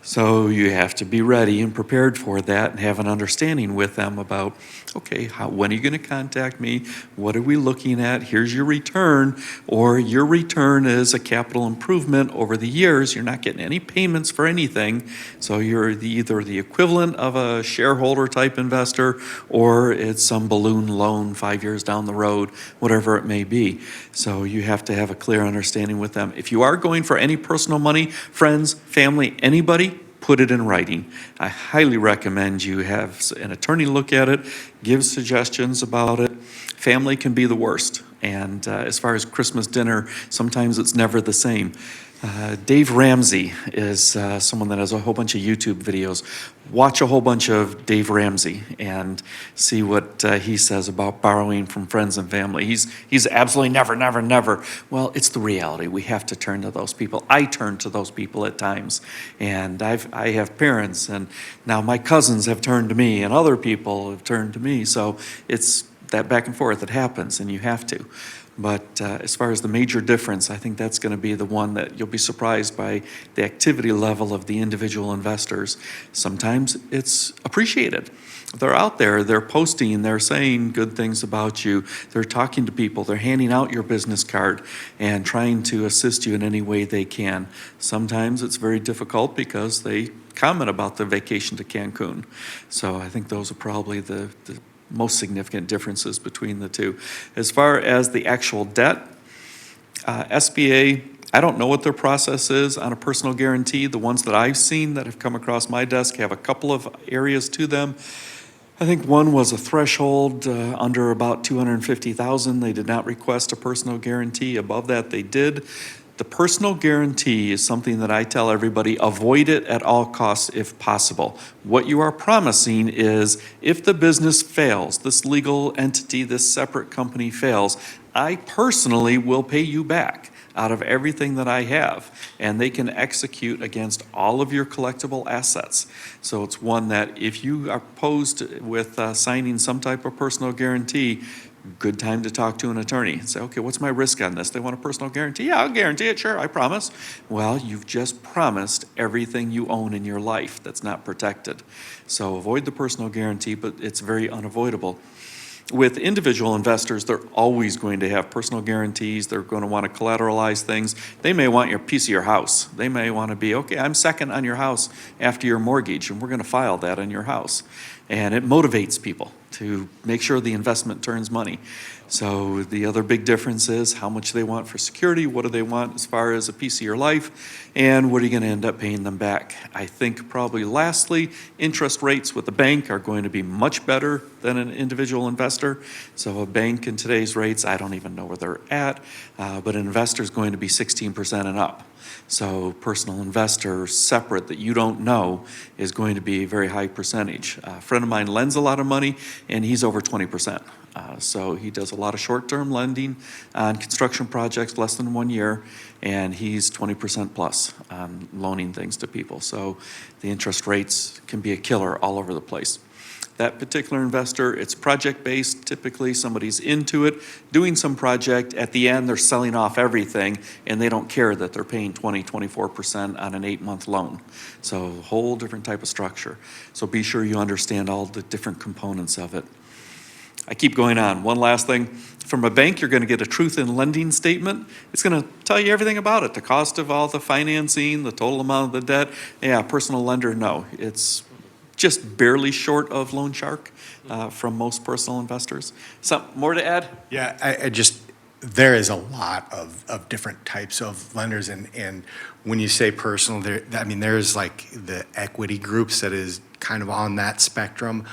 So you have to be ready and prepared for that and have an understanding with them about, okay, when are you going to contact me? What are we looking at? Here's your return, or your return is a capital improvement over the years. You're not getting any payments for anything. So you're either the equivalent of a shareholder type investor, or it's some balloon loan 5 years down the road, whatever it may be. So you have to have a clear understanding with them. If you are going for any personal money, friends, family, anybody, put it in writing. I highly recommend you have an attorney look at it, give suggestions about it. Family can be the worst. And as far as Christmas dinner, sometimes it's never the same. Dave Ramsey is someone that has a whole bunch of YouTube videos. Watch a whole bunch of Dave Ramsey and see what he says about borrowing from friends and family. He's absolutely never, never, never. Well, it's the reality. We have to turn to those people. I turn to those people at times. And I have parents, and now my cousins have turned to me, and other people have turned to me. So it's that back and forth that happens, and you have to. But as far as the major difference, I think that's going to be the one that you'll be surprised by the activity level of the individual investors. Sometimes it's appreciated. They're out there, they're posting, they're saying good things about you, they're talking to people, they're handing out your business card and trying to assist you in any way they can. Sometimes it's very difficult because they comment about the vacation to Cancun. So I think those are probably the most significant differences between the two. As far as the actual debt, SBA, I don't know what their process is on a personal guarantee. The ones that I've seen that have come across my desk have a couple of areas to them. I think one was a threshold under about $250,000. They did not request a personal guarantee. Above that, they did. The personal guarantee is something that I tell everybody, avoid it at all costs if possible. What you are promising is if the business fails, this legal entity, this separate company fails, I personally will pay you back out of everything that I have, and they can execute against all of your collectible assets. So it's one that if you are opposed with signing some type of personal guarantee, good time to talk to an attorney and say, okay, what's my risk on this? They want a personal guarantee? Yeah, I'll guarantee it, sure, I promise. Well, you've just promised everything you own in your life that's not protected. So avoid the personal guarantee, but it's very unavoidable. With individual investors, they're always going to have personal guarantees. They're going to want to collateralize things. They may want your piece of your house. They may want to be, okay, I'm second on your house after your mortgage, and we're going to file that on your house. And it motivates people to make sure the investment turns money. So the other big difference is how much they want for security, what do they want as far as a piece of your life, and what are you going to end up paying them back. I think probably lastly, interest rates with the bank are going to be much better than an individual investor. So a bank in today's rates, I don't even know where they're at, but an investor is going to be 16% and up. So personal investor separate that you don't know is going to be a very high percentage. A friend of mine lends a lot of money, and he's over 20%. So he does a lot of short-term lending on construction projects less than 1 year, and he's 20% plus on loaning things to people. So the interest rates can be a killer all over the place. That particular investor, it's project-based. Typically, somebody's into it, doing some project. At the end, they're selling off everything, and they don't care that they're paying 20, 24% on an 8-month loan. So a whole different type of structure. So be sure you understand all the different components of it. I keep going on. One last thing. From a bank, you're going to get a truth in lending statement. It's going to tell you everything about it, the cost of all the financing, the total amount of the debt. Yeah, personal lender, no. It's just barely short of loan shark from most personal investors. Something more to add? Yeah, I just, there is a lot of different types of lenders, and when you say personal, there's like the equity groups that is kind of on that spectrum.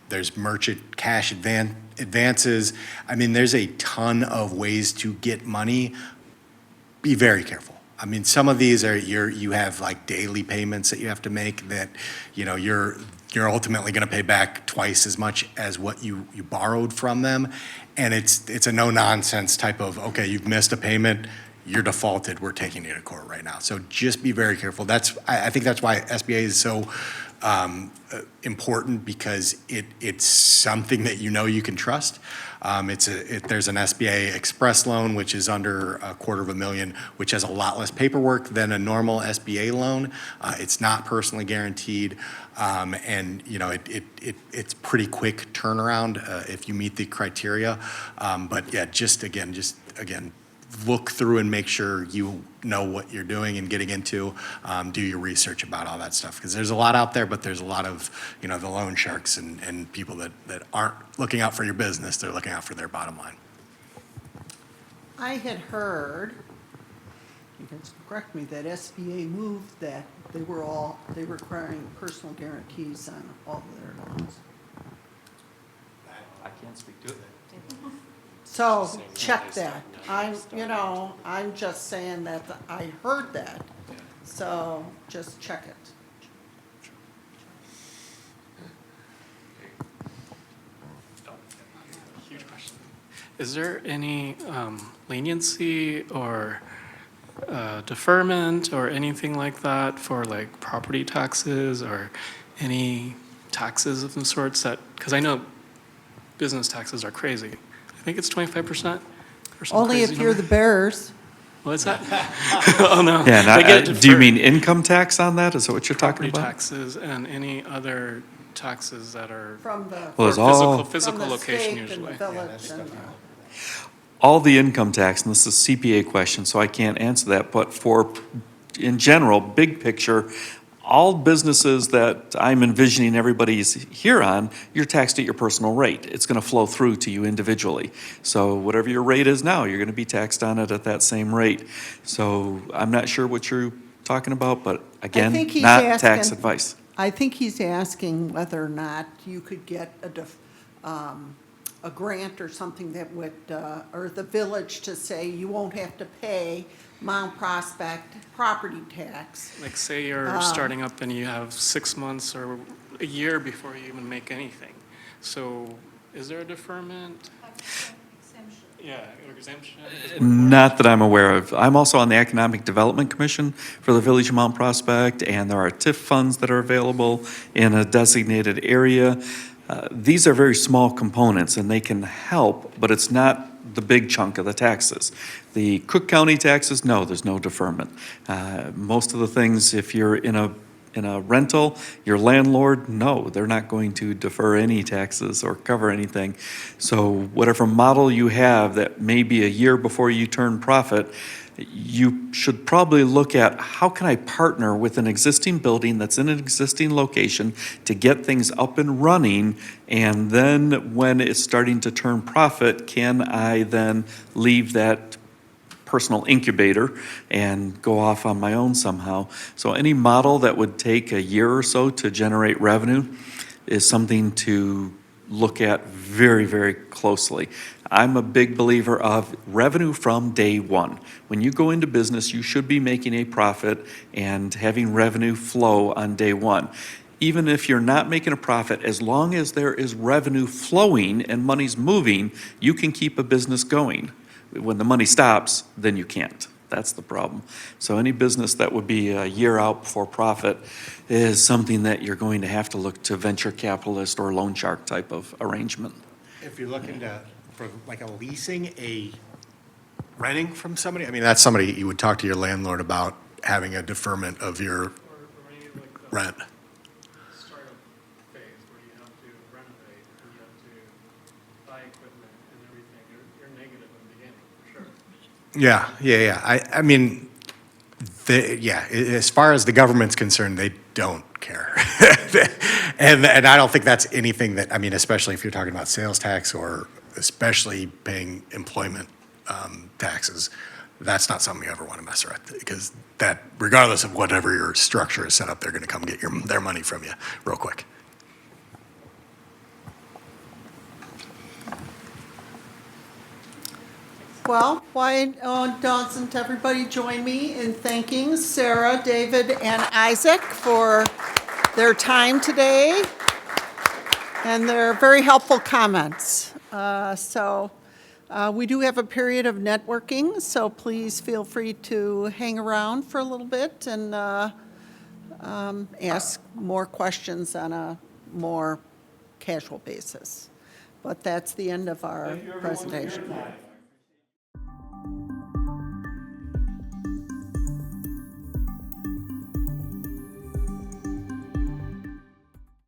There's merchant cash advances. There's a ton of ways to get money. Be very careful. I mean, some of these are, you have like daily payments that you have to make that, you're ultimately going to pay back twice as much as what you borrowed from them. And it's a no-nonsense type of, okay, you've missed a payment, you're defaulted, we're taking you to court right now. So just be very careful. I think that's why SBA is so important, because it's something that you can trust. There's an SBA Express loan, which is under $250,000, which has a lot less paperwork than a normal SBA loan. It's not personally guaranteed, and it's pretty quick turnaround if you meet the criteria. But yeah, just again, look through and make sure you know what you're doing and getting into. Do your research about all that stuff, because there's a lot out there, but there's a lot of, the loan sharks and people that aren't looking out for your business, they're looking out for their bottom line. I had heard, you can correct me, that SBA moved that they were requiring personal guarantees on all their loans. I can't speak to it. So check that. I'm just saying that I heard that. So just check it. Huge question. Is there any leniency or deferment or anything like that for like property taxes or any taxes of some sorts that, because I know business taxes are crazy. I think it's 25% or something. Only if you're the bearers. What's that? Oh, no. Yeah, They get do you deferred. mean income tax on that? Is that what you're talking Property about? taxes and any other taxes that are From the, Well, it's for all- physical from the location state and the usually. village and All the income tax, and this is a CPA question, so I can't answer that, but in general, big picture, all businesses that I'm envisioning everybody's here on, you're taxed at your personal rate. It's going to flow through to you individually. So whatever your rate is now, you're going to be taxed on it at that same rate. So I'm not sure what you're talking about, but again, think he's not tax asking- advice. I think he's asking whether or not you could get a grant or something that would, or the village to say you won't have to pay Mount Prospect property tax. Like say you're starting up and you have 6 months or a year before you even make anything. So is there a deferment? Yeah, or exemption? Not that I'm aware of. I'm also on the Economic Development Commission for the Village of Mount Prospect, and there are TIF funds that are available in a designated area. These are very small components, and they can help, but it's not the big chunk of the taxes. The Cook County taxes, no, there's no deferment. Most of the things, if you're in a rental, your landlord, no, they're not going to defer any taxes or cover anything. So whatever model you have that may be a year before you turn profit, you should probably look at how can I partner with an existing building that's in an existing location to get things up and running, and then when it's starting to turn profit, can I then leave that personal incubator and go off on my own somehow? So any model that would take a year or so to generate revenue is something to look at very, very closely. I'm a big believer of revenue from day one. When you go into business, you should be making a profit and having revenue flow on day one. Even if you're not making a profit, as long as there is revenue flowing and money's moving, you can keep a business going. When the money stops, then you can't. That's the problem. So any business that would be a year out before profit is something that you're going to have to look to venture capitalist or loan shark type of arrangement. If you're looking for like a leasing, renting from somebody, I mean, that's somebody you would talk to your landlord about having a deferment of your Or any like the rent. startup phase where you have to renovate and you have to buy equipment and everything. You're negative in the beginning, for sure. Yeah. I mean, as far as the government's concerned, they don't care. And I don't think that's anything that, I mean, especially if you're talking about sales tax or especially paying employment taxes, that's not something you ever want to mess around, because that, regardless of whatever your structure is set up, they're going to come get their money from you real quick. Well, why doesn't everybody join me in thanking Sarah, David, and Isaac for their time today and their very helpful comments. We do have a period of networking, so please feel free to hang around for a little bit and ask more questions on a more casual basis. But that's the end of our presentation.